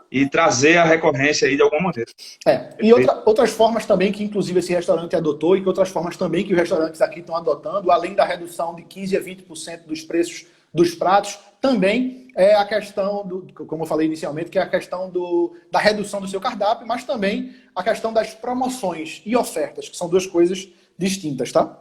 e trazer a recorrência aí de alguma maneira. E Perfeito. outras formas também que, inclusive, esse restaurante adotou e que outras formas também que os restaurantes aqui estão adotando, além da redução de 15% a 20% dos preços dos pratos, também é a questão, como eu falei inicialmente, que é a questão da redução do seu cardápio, mas também a questão das promoções e ofertas, que são duas coisas distintas, tá?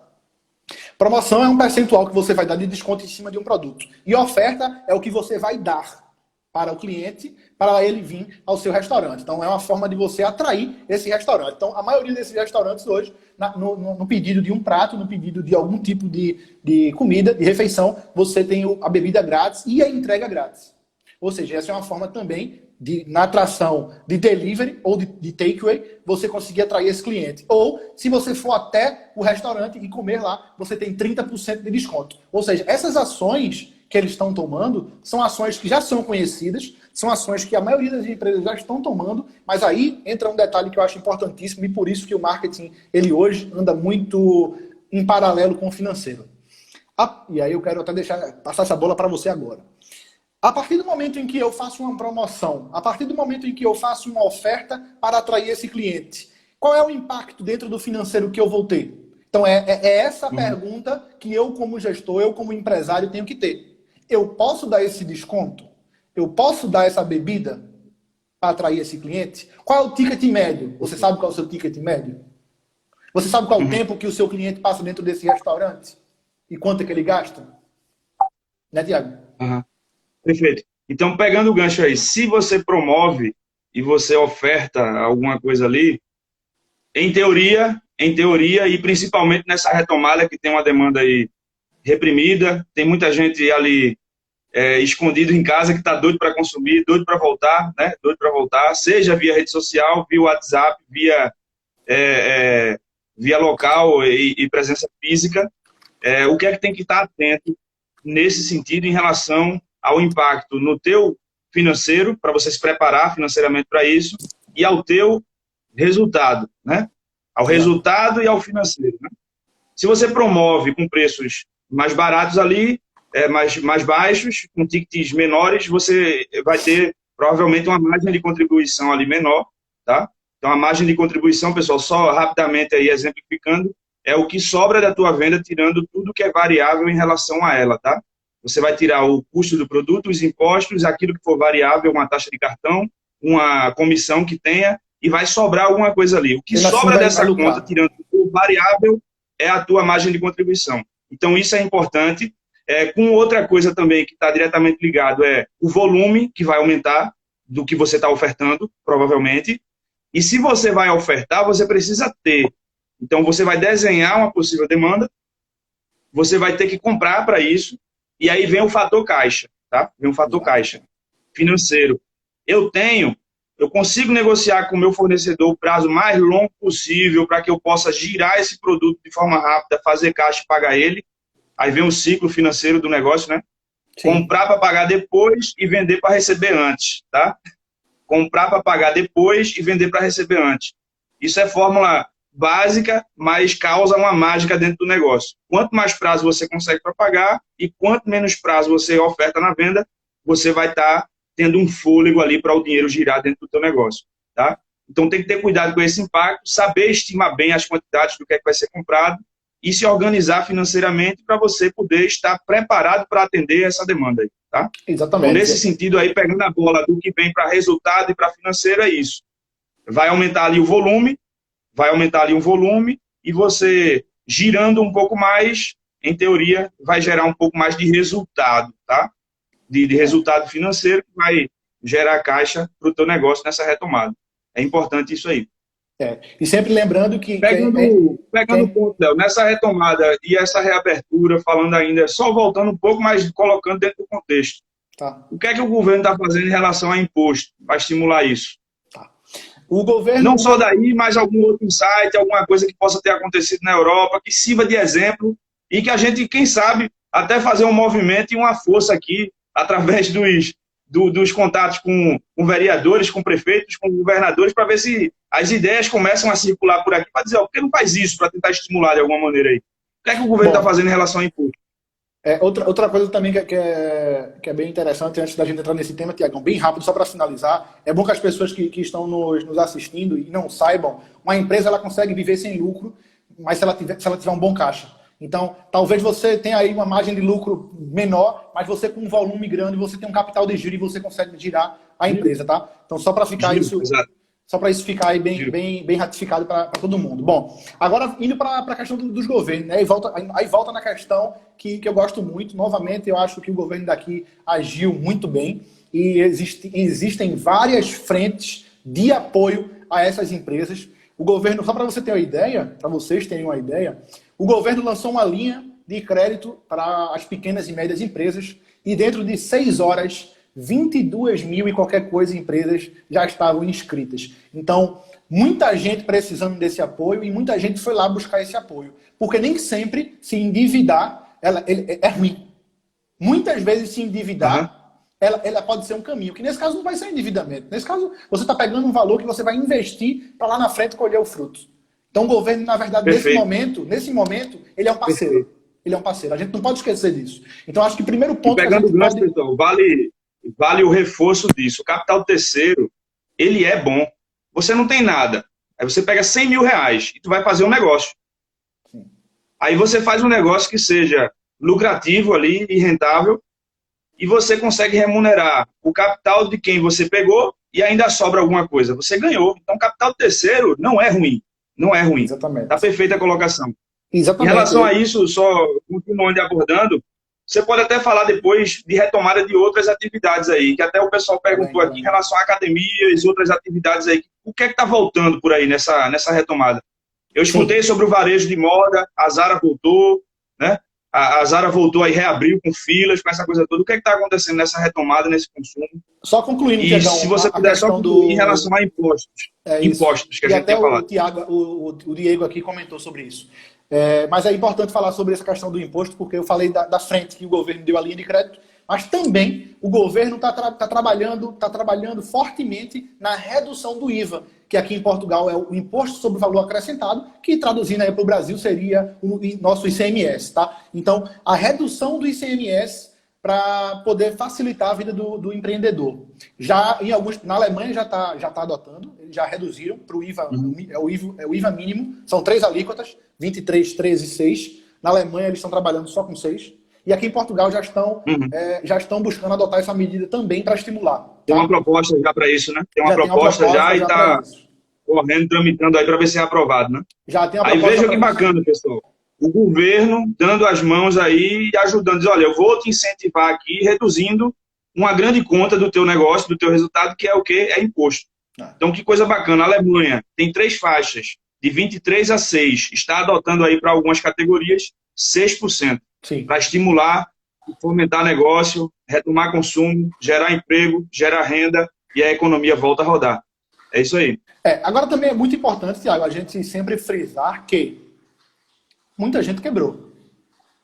Promoção é um percentual que você vai dar de desconto em cima de um produto. E oferta é o que você vai dar para o cliente, para ele vir ao seu restaurante. Então, é uma forma de você atrair esse restaurante. Então, a maioria desses restaurantes hoje, no pedido de um prato, no pedido de algum tipo de comida, de refeição, você tem a bebida grátis e a entrega grátis. Ou seja, essa é uma forma também na atração de delivery ou de takeaway, você conseguir atrair esse cliente. Ou, se você for até o restaurante e comer lá, você tem 30% de desconto. Ou seja, essas ações que eles estão tomando são ações que já são conhecidas, são ações que a maioria das empresas já estão tomando, mas aí entra um detalhe que eu acho importantíssimo e por isso que o marketing, ele hoje anda muito em paralelo com o financeiro. E aí eu quero até passar essa bola para você agora. A partir do momento em que eu faço uma promoção, a partir do momento em que eu faço uma oferta para atrair esse cliente, qual é o impacto dentro do financeiro que eu vou ter? Então, é essa pergunta que eu, como gestor, eu, como empresário, tenho que ter. Eu posso dar esse desconto? Eu posso dar essa bebida para atrair esse cliente? Qual é o ticket médio? Você sabe qual é o seu ticket médio? Você sabe qual é o tempo que o seu cliente passa dentro desse restaurante? E quanto é que ele gasta? Né, Tiago? Perfeito. Então, pegando o gancho aí, se você promove e você oferta alguma coisa ali, em teoria, e principalmente nessa retomada que tem uma demanda aí reprimida, tem muita gente ali escondido em casa que está doido para consumir, doido para voltar, né? Doido para voltar, seja via rede social, via WhatsApp, via local e presença física. O que é que tem que estar atento nesse sentido em relação ao impacto no teu financeiro, para você se preparar financeiramente para isso, e ao teu resultado, né? Ao resultado e ao financeiro, né? Se você promove com preços mais baratos ali, mais baixos, com tickets menores, você vai ter provavelmente uma margem de contribuição ali menor, tá? Então, a margem de contribuição, pessoal, só rapidamente aí exemplificando, é o que sobra da tua venda, tirando tudo que é variável em relação a ela, tá? Você vai tirar o custo do produto, os impostos, aquilo que for variável, uma taxa de cartão, uma comissão que tenha, e vai sobrar alguma coisa ali. O que sobra dessa conta, tirando o variável, é a tua margem de contribuição. Então, isso é importante. Com outra coisa também que está diretamente ligado é o volume que vai aumentar do que você está ofertando, provavelmente. E se você vai ofertar, você precisa ter. Então, você vai desenhar uma possível demanda, você vai ter que comprar para isso, e aí vem o fator caixa, tá? Vem o fator caixa financeiro. Eu consigo negociar com o meu fornecedor o prazo mais longo possível para que eu possa girar esse produto de forma rápida, fazer caixa e pagar ele. Aí vem o ciclo financeiro do negócio, né? Sim. Comprar para pagar depois e vender para receber antes, tá? Comprar para pagar depois e vender para receber antes. Isso é fórmula básica, mas causa uma mágica dentro do negócio. Quanto mais prazo você consegue para pagar e quanto menos prazo você oferta na venda, você vai estar tendo um fôlego ali para o dinheiro girar dentro do teu negócio, tá? Então tem que ter cuidado com esse impacto, saber estimar bem as quantidades do que é que vai ser comprado e se organizar financeiramente para você poder estar preparado para atender essa demanda aí, tá? Exatamente. Então, nesse sentido aí, pegando a bola do que vem para resultado e para financeiro, é isso. Vai aumentar ali o volume, e você, girando um pouco mais, em teoria, vai gerar um pouco mais de resultado, tá? De resultado financeiro, que vai gerar caixa para o teu negócio nessa retomada. É importante isso aí. E sempre lembrando que... Pegando o ponto, Léo, nessa retomada e essa reabertura, falando ainda, só voltando um pouco, mas colocando dentro do contexto. Tá. O que é que o governo está fazendo em relação a imposto para estimular isso? Tá. O governo... Não só daí, mas algum outro insight, alguma coisa que possa ter acontecido na Europa, que sirva de exemplo e que a gente, quem sabe, até fazer um movimento e uma força aqui, através dos contatos com vereadores, com prefeitos, com governadores, para ver se as ideias começam a circular por aqui, para dizer, por que não faz isso, para tentar estimular de alguma maneira aí? O que é que o governo está fazendo em relação ao imposto? Outra coisa também que é bem interessante, antes da gente entrar nesse tema, Tiagão, bem rápido, só para finalizar, é bom que as pessoas que estão nos assistindo e não saibam, uma empresa ela consegue viver sem lucro, mas se ela tiver um bom caixa. Então, talvez você tenha aí uma margem de lucro menor, mas você com um volume grande, você tem um capital de giro e você consegue girar a empresa, tá? Então, só para ficar isso... Exato. Só para isso ficar aí bem ratificado para todo mundo. Bom, agora indo para a questão dos governos, né? Aí volta na questão que eu gosto muito. Novamente, eu acho que o governo daqui agiu muito bem e existem várias frentes de apoio a essas empresas. O governo, só para você ter uma ideia, para vocês terem uma ideia, o governo lançou uma linha de crédito para as pequenas e médias empresas e dentro de 6 horas 22 mil e qualquer coisa empresas já estavam inscritas. Então, muita gente precisando desse apoio e muita gente foi lá buscar esse apoio. Porque nem sempre se endividar é ruim. Muitas vezes se endividar, ela pode ser um caminho, que nesse caso não vai ser endividamento. Nesse caso, você está pegando um valor que você vai investir para lá na frente colher o fruto. Então, o governo, na verdade, nesse momento, ele é um parceiro. Perfeito. Ele é um parceiro. A gente não pode esquecer disso. Então, acho que o primeiro ponto... Pegando o gancho, pessoal, vale o reforço disso. O capital terceiro, ele é bom. Você não tem nada. Aí você pega 100 mil reais e tu vai fazer um negócio. Sim. Aí você faz um negócio que seja lucrativo ali e rentável e você consegue remunerar o capital de quem você pegou e ainda sobra alguma coisa. Você ganhou. Então, capital terceiro não é ruim. Não é ruim. Exatamente. Está perfeita a colocação. Exatamente. Em relação a isso, só continuando abordando, você pode até falar depois de retomada de outras atividades aí, que até o pessoal perguntou aqui em relação à academia e outras atividades aí. O que é que está voltando por aí nessa retomada? Eu escutei sobre o varejo de moda, a Zara voltou, né? A Zara voltou aí, reabriu com filas, com essa coisa toda. O que é que está acontecendo nessa retomada, nesse consumo? Só concluindo, e se você puder só concluir em relação a impostos. Impostos, que a gente tem falado. O Diego aqui comentou sobre isso. Mas é importante falar sobre essa questão do imposto, porque eu falei da frente que o governo deu a linha de crédito, mas também o governo está trabalhando fortemente na redução do IVA, que aqui em Portugal é o Imposto sobre o Valor Acrescentado, que traduzindo aí para o Brasil seria o nosso ICMS. Tá? Então, a redução do ICMS para poder facilitar a vida do empreendedor. Já na Alemanha já tá adotando, eles já reduziram para o IVA, é o IVA mínimo, são 3 alíquotas, 23, 13 e 6. Na Alemanha eles estão trabalhando só com 6. E aqui em Portugal já estão buscando adotar essa medida também para estimular. Tá? Tem uma proposta já para isso, né? Tem uma proposta já e está correndo, tramitando aí para ver se é aprovado, né? Já tem uma proposta. Aí veja que bacana, pessoal. O governo dando as mãos aí e ajudando, diz, olha, eu vou te incentivar aqui, reduzindo uma grande conta do teu negócio, do teu resultado, que é o quê? É imposto. Então, que coisa bacana. A Alemanha tem 3 faixas, de 23 a 6, está adotando aí para algumas categorias 6%, para estimular, fomentar negócio, retomar consumo, gerar emprego, gerar renda e a economia volta a rodar. É isso aí. Agora também é muito importante, Thiago, a gente sempre frisar que muita gente quebrou.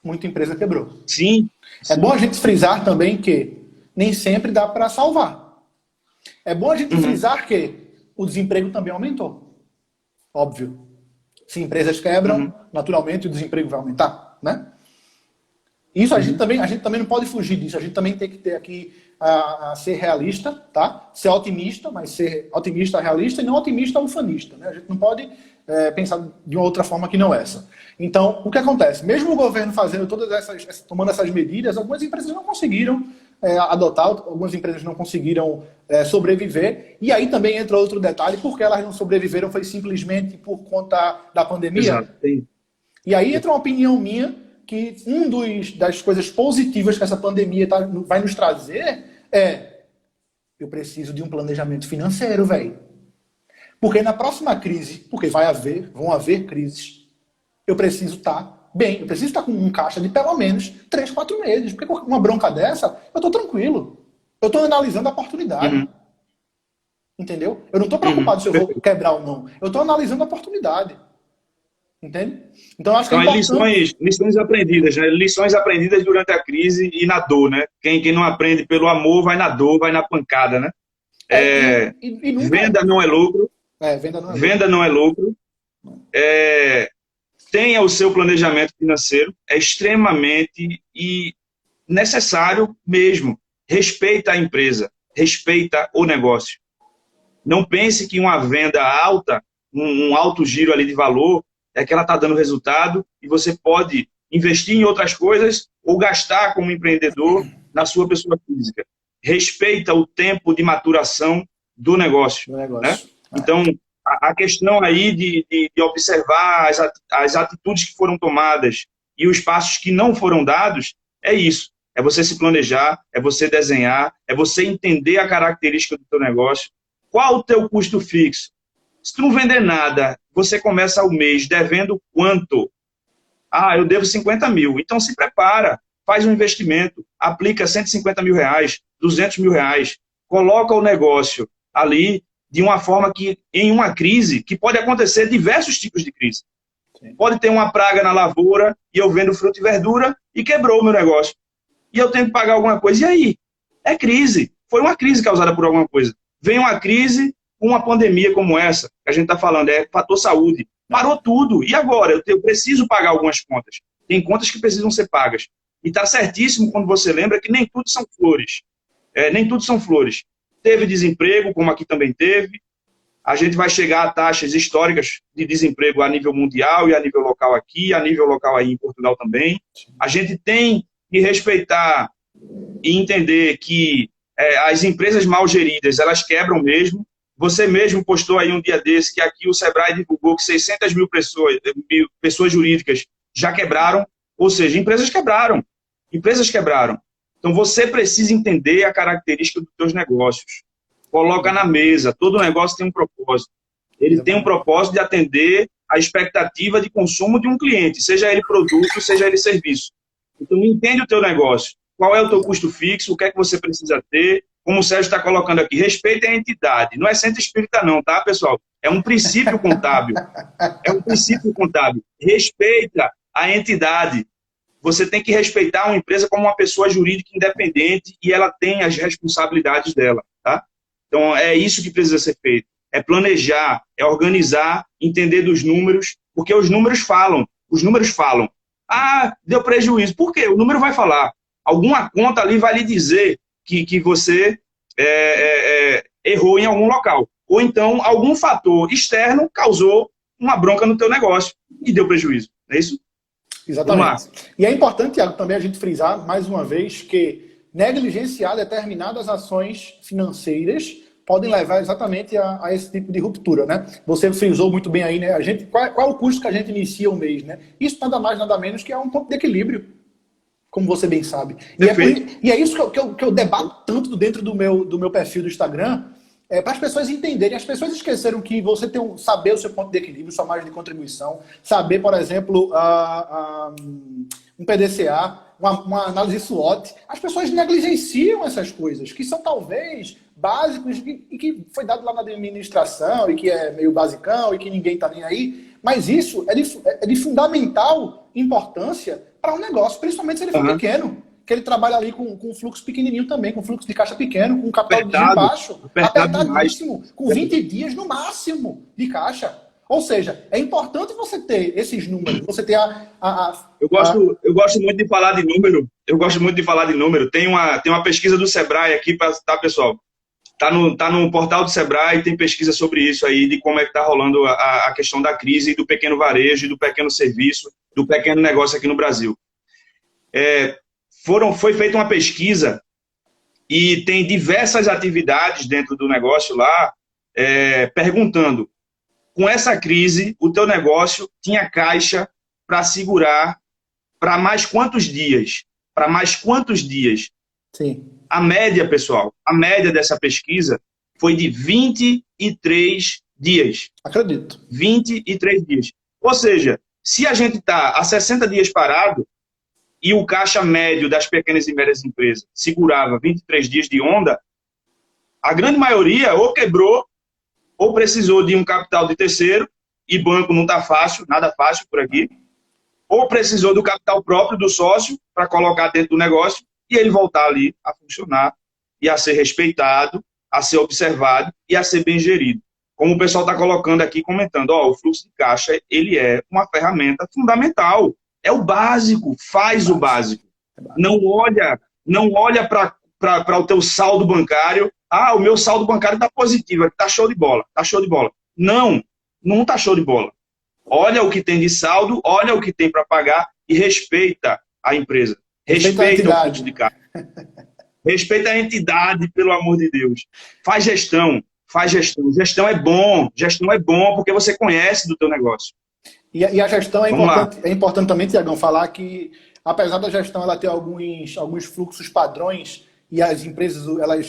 Muita empresa quebrou. Sim. É bom a gente frisar também que nem sempre dá para salvar. É bom a gente frisar que o desemprego também aumentou. Óbvio. Se empresas quebram, naturalmente o desemprego vai aumentar, né? Isso a gente também não pode fugir disso. A gente também tem que ter aqui a ser realista, tá? Ser otimista, mas ser otimista realista e não otimista ufanista, né? A gente não pode pensar de uma outra forma que não essa. Então, o que acontece? Mesmo o governo fazendo tomando essas medidas, algumas empresas não conseguiram adotar, algumas empresas não conseguiram sobreviver. E aí também entra outro detalhe, porque elas não sobreviveram foi simplesmente por conta da pandemia. Exato. E aí entra uma opinião minha que das coisas positivas que essa pandemia vai nos trazer eu preciso de um planejamento financeiro, velho. Porque na próxima crise, porque vão haver crises, eu preciso estar bem, eu preciso estar com um caixa de pelo menos 3, 4 meses. Porque com uma bronca dessa, eu estou tranquilo. Eu estou analisando a oportunidade. Uhum. Entendeu? Eu não estou preocupado se eu vou quebrar ou não. Eu estou analisando a oportunidade. Entende? Então, acho que então, lições aprendidas, né? Lições aprendidas durante a crise e na dor, né? Quem não aprende pelo amor, vai na dor, vai na pancada, né? Venda não é lucro. Venda não é lucro. Tenha o seu planejamento financeiro. É extremamente necessário mesmo. Respeita a empresa. Respeita o negócio. Não pense que uma venda alta, um alto giro ali de valor, é que ela está dando resultado e você pode investir em outras coisas ou gastar como empreendedor na sua pessoa física. Respeita o tempo de maturação do negócio. Né? Então, a questão aí de observar as atitudes que foram tomadas e os passos que não foram dados, é isso. É você se planejar, é você desenhar, é você entender a característica do teu negócio. Qual o teu custo fixo? Se tu não vender nada, você começa o mês devendo quanto? Eu devo 50 mil. Então se prepara, faz um investimento, aplica 150 mil reais, 200 mil reais, coloca o negócio ali de uma forma que, em uma crise, que pode acontecer diversos tipos de crise. Sim. Pode ter uma praga na lavoura e eu vendo fruta e verdura e quebrou o meu negócio. E eu tenho que pagar alguma coisa. E aí? É crise. Foi uma crise causada por alguma coisa. Vem uma crise, uma pandemia como essa, que a gente está falando, é fator saúde. Parou tudo. E agora? Eu preciso pagar algumas contas. Tem contas que precisam ser pagas. E está certíssimo quando você lembra que nem tudo são flores. Nem tudo são flores. Teve desemprego, como aqui também teve. A gente vai chegar a taxas históricas de desemprego a nível mundial e a nível local aqui, a nível local aí em Portugal também. A gente tem que respeitar e entender que as empresas mal geridas, elas quebram mesmo. Você mesmo postou aí um dia desse que aqui o Sebrae divulgou que 600 mil pessoas jurídicas já quebraram, ou seja, empresas quebraram. Empresas quebraram. Então você precisa entender a característica dos seus negócios. Coloca na mesa, todo negócio tem um propósito. Ele tem um propósito de atender a expectativa de consumo de um cliente, seja ele produto, seja ele serviço. Então entende o teu negócio. Qual é o teu custo fixo, o que é que você precisa ter, como o Sérgio está colocando aqui, respeita a entidade. Não é centro espírita não, tá, pessoal? É um princípio contábil. É um princípio contábil. Respeita a entidade. Você tem que respeitar uma empresa como uma pessoa jurídica independente e ela tem as responsabilidades dela, tá? Então, é isso que precisa ser feito. É planejar, é organizar, entender dos números, porque os números falam. Os números falam. Deu prejuízo. Por quê? O número vai falar. Alguma conta ali vai lhe dizer que você errou em algum local. Ou então, algum fator externo causou uma bronca no teu negócio e deu prejuízo. É isso? Exatamente. E é importante, Thiago, também a gente frisar, mais uma vez, que negligenciar determinadas ações financeiras podem levar exatamente a esse tipo de ruptura, né? Você frisou muito bem aí, né? Qual é o custo que a gente inicia o mês, né? Isso nada mais, nada menos que é um ponto de equilíbrio, como você bem sabe. E é isso que eu debato tanto dentro do meu perfil do Instagram, para as pessoas entenderem. As pessoas esqueceram que você tem saber o seu ponto de equilíbrio, sua margem de contribuição, saber, por exemplo, um PDCA, uma análise SWOT. As pessoas negligenciam essas coisas, que são talvez básicos e que foi dado lá na administração e que é meio basicão e que ninguém está nem aí. Mas isso é de fundamental importância para um negócio, principalmente se ele for pequeno. Que ele trabalha ali com um fluxo pequenininho também, com fluxo de caixa pequeno, com capital de giro baixo, apertadíssimo, com 20 dias no máximo de caixa. Ou seja, é importante você ter esses números, você ter Eu gosto muito de falar de número. Tem uma pesquisa do Sebrae aqui, tá, pessoal? Tá no portal do Sebrae, tem pesquisa sobre isso aí, de como é que tá rolando a questão da crise do pequeno varejo, do pequeno serviço, do pequeno negócio aqui no Brasil. Foi feita uma pesquisa e tem diversas atividades dentro do negócio lá, perguntando, com essa crise, o teu negócio tinha caixa para segurar para mais quantos dias? Para mais quantos dias? Sim. A média, pessoal, a média dessa pesquisa foi de 23 dias. Acredito. 23 dias. Ou seja, se a gente está há 60 dias parado e o caixa médio das pequenas e médias empresas segurava 23 dias de onda, a grande maioria ou quebrou ou precisou de um capital de terceiro, e banco não está fácil, nada fácil por aqui, ou precisou do capital próprio do sócio para colocar dentro do negócio e ele voltar ali a funcionar e a ser respeitado, a ser observado e a ser bem gerido. Como o pessoal está colocando aqui, comentando, o fluxo de caixa ele é uma ferramenta fundamental. É o básico, faz o básico. Não olha para o teu saldo bancário. O meu saldo bancário está positivo, está show de bola, está show de bola. Não está show de bola. Olha o que tem de saldo, olha o que tem para pagar e respeita a empresa. Respeita o fluxo de caixa. Respeita a entidade, pelo amor de Deus. Faz gestão. Gestão é bom porque você conhece do teu negócio. E a gestão é importante também, Tiagão, falar que, apesar da gestão ela ter alguns fluxos padrões, e as empresas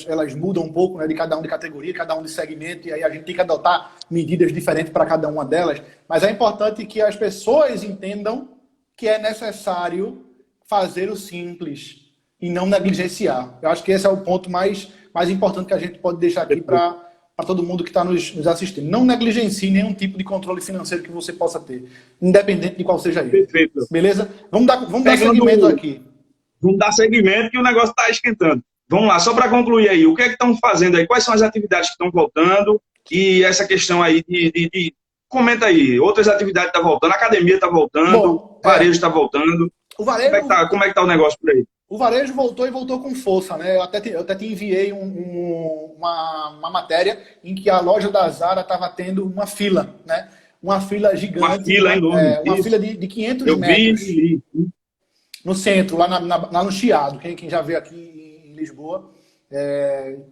elas mudam um pouco, né, de cada um de categoria, cada um de segmento, e aí a gente tem que adotar medidas diferentes para cada uma delas, mas é importante que as pessoas entendam que é necessário fazer o simples e não negligenciar. Eu acho que esse é o ponto mais importante que a gente pode deixar aqui para todo mundo que está nos assistindo. Não negligencie nenhum tipo de controle financeiro que você possa ter, independente de qual seja ele. Perfeito. Beleza? Vamos dar seguimento aqui. Vamos dar seguimento que o negócio está esquentando. Vamos lá, só para concluir aí, o que é que estão fazendo aí? Quais são as atividades que estão voltando? E essa questão aí comenta aí, outras atividades estão voltando, a academia está voltando, o varejo está voltando. O varejo, como é que está o negócio por aí? O varejo voltou e voltou com força, né? Eu até te enviei uma matéria em que a loja da Zara estava tendo uma fila, né? Uma fila gigante. Uma fila enorme. Uma fila de 500 Eu metros. Vi. No centro, lá no Chiado. Quem já veio aqui em Lisboa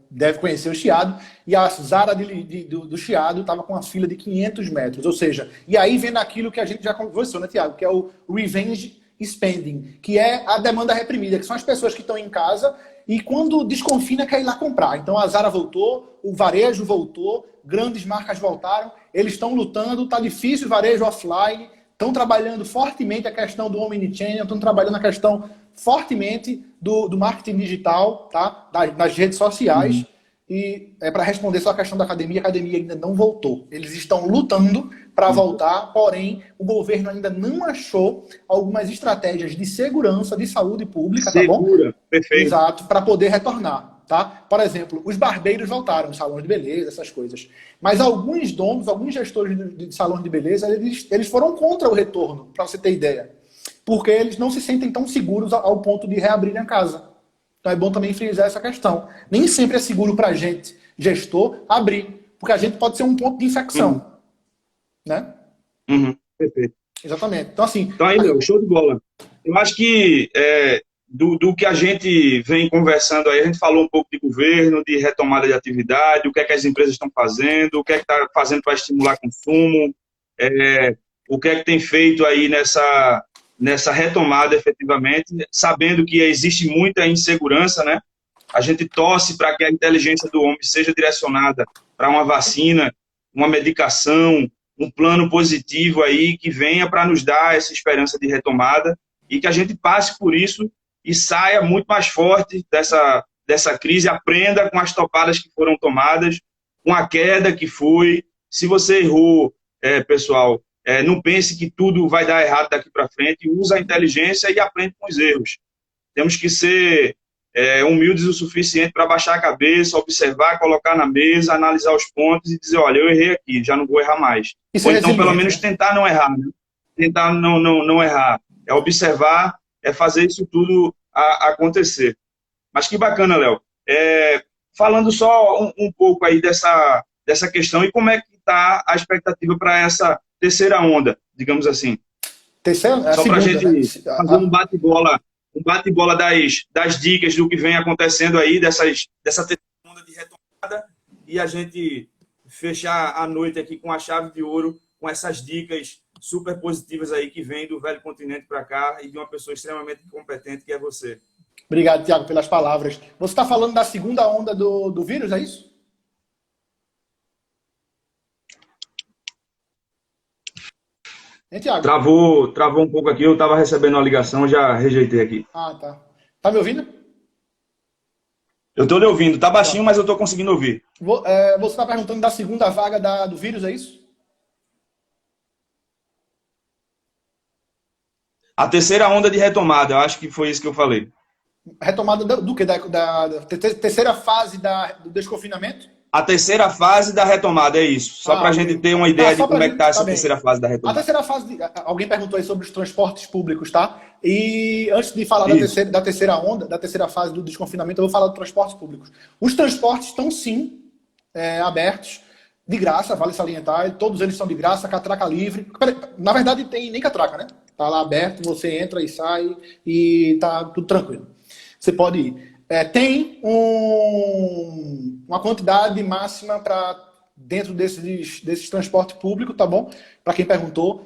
deve conhecer o Chiado. E a Zara do Chiado estava com uma fila de 500 metros. Ou seja, e aí vem naquilo que a gente já conversou, né, Tiago? Que é o revenge spending, que é a demanda reprimida, que são as pessoas que estão em casa e quando desconfina quer ir lá comprar. Então a Zara voltou, o varejo voltou, grandes marcas voltaram, eles estão lutando, está difícil o varejo offline, estão trabalhando fortemente a questão do omnichannel, estão trabalhando a questão fortemente do marketing digital, tá? Das redes sociais. E para responder só a questão da academia, a academia ainda não voltou. Eles estão lutando para voltar, porém o governo ainda não achou algumas estratégias de segurança, de saúde pública, tá bom? Perfeito. Exato, para poder retornar, tá? Por exemplo, os barbeiros voltaram, os salões de beleza, essas coisas. Mas alguns donos, alguns gestores de salões de beleza, eles foram contra o retorno, para você ter ideia. Porque eles não se sentem tão seguros ao ponto de reabrir a casa. Então é bom também frisar essa questão. Nem sempre é seguro para a gente, gestor, abrir. Porque a gente pode ser um ponto de infecção. Né? Perfeito. Exatamente. Então, assim... Então aí, show de bola. Eu acho que do que a gente vem conversando aí, a gente falou um pouco de governo, de retomada de atividade, o que é que as empresas estão fazendo, o que é que está fazendo para estimular consumo, o que é que tem feito aí nessa retomada efetivamente, sabendo que existe muita insegurança, né? A gente torce para que a inteligência do homem seja direcionada para uma vacina, uma medicação, um plano positivo aí que venha para nos dar essa esperança de retomada e que a gente passe por isso e saia muito mais forte dessa crise, aprenda com as topadas que foram tomadas, com a queda que foi. Se você errou, pessoal, não pense que tudo vai dar errado daqui para frente, usa a inteligência e aprende com os erros. Temos que ser humildes o suficiente para baixar a cabeça, observar, colocar na mesa, analisar os pontos e dizer, olha, eu errei aqui, já não vou errar mais. Ou então, pelo menos, tentar não errar. Né? Tentar não errar. É observar, é fazer isso tudo acontecer. Mas que bacana, Léo. Falando só um pouco aí dessa questão e como é que está a expectativa para essa terceira onda, digamos assim. Só para a gente fazer um bate-bola das dicas do que vem acontecendo aí, dessa terceira onda de retomada, e a gente fechar a noite aqui com a chave de ouro, com essas dicas super positivas aí que vem do velho continente para cá e de uma pessoa extremamente competente que é você. Obrigado, Tiago, pelas palavras. Você está falando da segunda onda do vírus, é isso? Hein, Tiago? Travou um pouco aqui, eu estava recebendo uma ligação, já rejeitei aqui. Ah, tá. Tá me ouvindo? Eu estou lhe ouvindo, tá baixinho, Pronto. mas eu estou conseguindo ouvir. Você está perguntando da segunda vaga do vírus, é isso? A terceira onda de retomada, eu acho que foi isso que eu falei. Retomada do quê? Da terceira fase do desconfinamento? A terceira fase da retomada, é isso. Só Ah, para a gente ok. ter uma Tá, ideia de só pra como é que está gente. Tá essa bem. terceira fase da A retomada. terceira fase. Alguém perguntou aí sobre os transportes públicos, tá? E antes de falar Isso. da terceira onda, da terceira fase do desconfinamento, eu vou falar dos transportes públicos. Os transportes estão sim abertos, de graça, vale salientar. Todos eles são de graça, catraca livre. Na verdade, tem nem catraca, né? Tá lá aberto, você entra e sai e tá tudo tranquilo. Você pode ir. Tem uma quantidade máxima para dentro desses transportes públicos, tá bom? Para quem perguntou,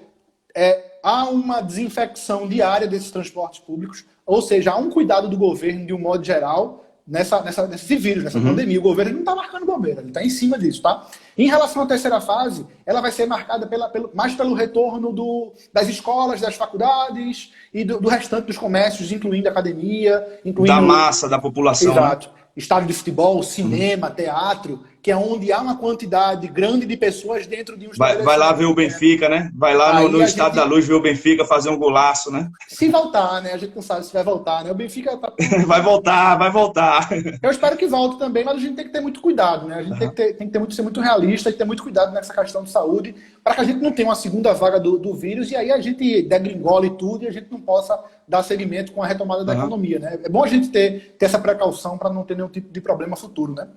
há uma desinfecção diária desses transportes públicos, ou seja, há um cuidado do governo de um modo geral nesse vírus, nessa pandemia. O governo não está marcando bobeira, ele está em cima disso, tá? Em relação à terceira fase, ela vai ser marcada mais pelo retorno das escolas, das faculdades e do restante dos comércios, incluindo academia, Da incluindo. massa, da população, né? Exato. Estádio de futebol, cinema, teatro, que é onde há uma quantidade grande de pessoas dentro de um Vai lá ver estabelecimento o pequeno. Benfica, né? Vai lá Aí no a Estádio da gente, Luz ver o Benfica fazer um golaço, né? se voltar, né? A gente não sabe se vai voltar, né? O Benfica tá com. Vai voltar, vai voltar. Eu espero que volte também, mas a gente tem que ter muito cuidado, né? A gente tem que ser muito realista e ter muito cuidado nessa questão de saúde, para que a gente não tenha uma segunda vaga do vírus e aí a gente degringole tudo e a gente não possa dar seguimento com a retomada da economia, né? É bom a gente ter essa precaução para não ter nenhum tipo de problema futuro, né?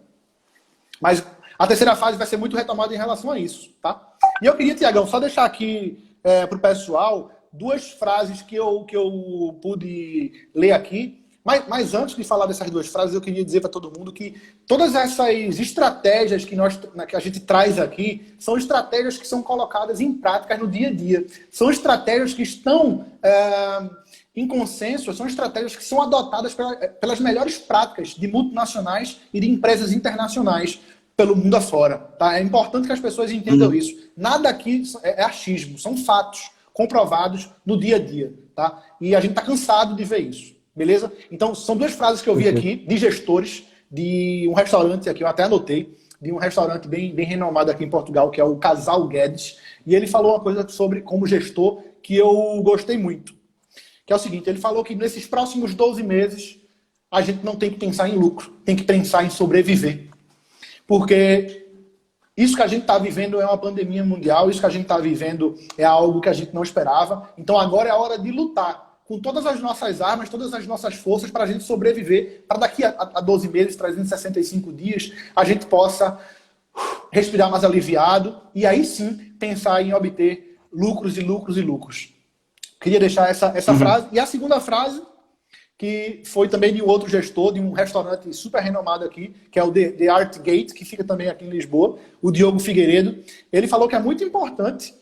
Mas a terceira fase vai ser muito retomada em relação a isso, tá? E eu queria, Tiagão, só deixar aqui para o pessoal duas frases que eu pude ler aqui. Mas antes de falar dessas duas frases, eu queria dizer para todo mundo que todas essas estratégias que a gente traz aqui são estratégias que são colocadas em prática no dia a dia. São estratégias que estão em consenso, são estratégias que são adotadas pelas melhores práticas de multinacionais e de empresas internacionais pelo mundo afora. Tá? É importante que as pessoas entendam isso. Nada aqui é achismo, são fatos comprovados no dia a dia. Tá? E a gente está cansado de ver isso. Beleza? Então, são duas frases que eu vi aqui de gestores de um restaurante aqui, eu até anotei, de um restaurante bem renomado aqui em Portugal, que é o Casal Guedes. E ele falou uma coisa sobre como gestor que eu gostei muito. Que é o seguinte, ele falou que nesses próximos 12 meses a gente não tem que pensar em lucro, tem que pensar em sobreviver. Porque isso que a gente está vivendo é uma pandemia mundial, isso que a gente está vivendo é algo que a gente não esperava. Então agora é a hora de lutar com todas as nossas armas, todas as nossas forças para a gente sobreviver, para daqui a 12 meses, 365 dias, a gente possa respirar mais aliviado e aí sim pensar em obter lucros e lucros e lucros. Queria deixar essa frase. E a segunda frase, que foi também de um outro gestor, de um restaurante super renomado aqui, que é o The Art Gate, que fica também aqui em Lisboa, o Diogo Figueiredo. Ele falou que é muito importante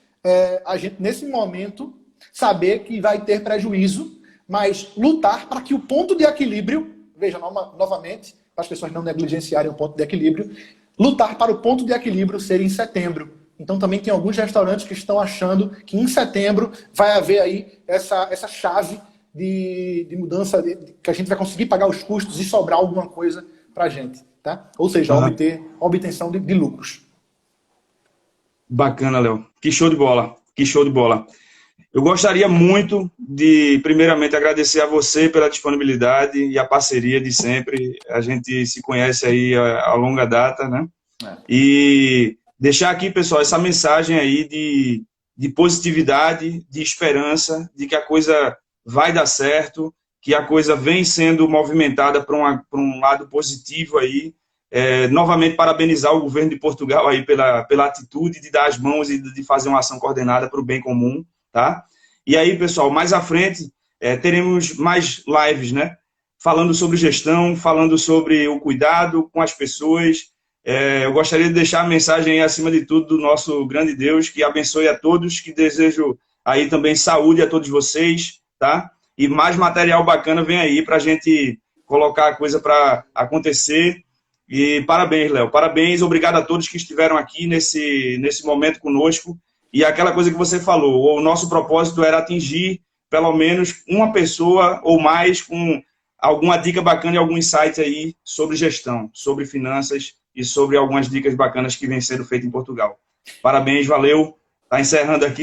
a gente, nesse momento, saber que vai ter prejuízo, mas lutar para que o ponto de equilíbrio, veja novamente, para as pessoas não negligenciarem o ponto de equilíbrio, lutar para o ponto de equilíbrio ser em setembro. Então também tem alguns restaurantes que estão achando que em setembro vai haver aí essa chave de mudança, que a gente vai conseguir pagar os custos e sobrar alguma coisa para a gente. Tá? Ou seja, obtenção de lucros. Bacana, Léo. Que show de bola. Que show de bola. Eu gostaria muito de, primeiramente, agradecer a você pela disponibilidade e a parceria de sempre. A gente se conhece aí a longa data, né? E deixar aqui, pessoal, essa mensagem aí de positividade, de esperança, de que a coisa vai dar certo, que a coisa vem sendo movimentada para um lado positivo aí. Novamente, parabenizar o governo de Portugal aí pela atitude de dar as mãos e de fazer uma ação coordenada para o bem comum. Tá? E aí, pessoal, mais à frente teremos mais lives, né? Falando sobre gestão, falando sobre o cuidado com as pessoas. Eu gostaria de deixar a mensagem aí, acima de tudo, do nosso grande Deus, que abençoe a todos, que desejo aí também saúde a todos vocês, tá? E mais material bacana vem aí para a gente colocar a coisa para acontecer. E parabéns, Léo, parabéns, obrigado a todos que estiveram aqui nesse momento conosco. E aquela coisa que você falou, o nosso propósito era atingir pelo menos uma pessoa ou mais com alguma dica bacana e algum insight aí sobre gestão, sobre finanças e sobre algumas dicas bacanas que vêm sendo feitas em Portugal. Parabéns, valeu. Está encerrando aqui.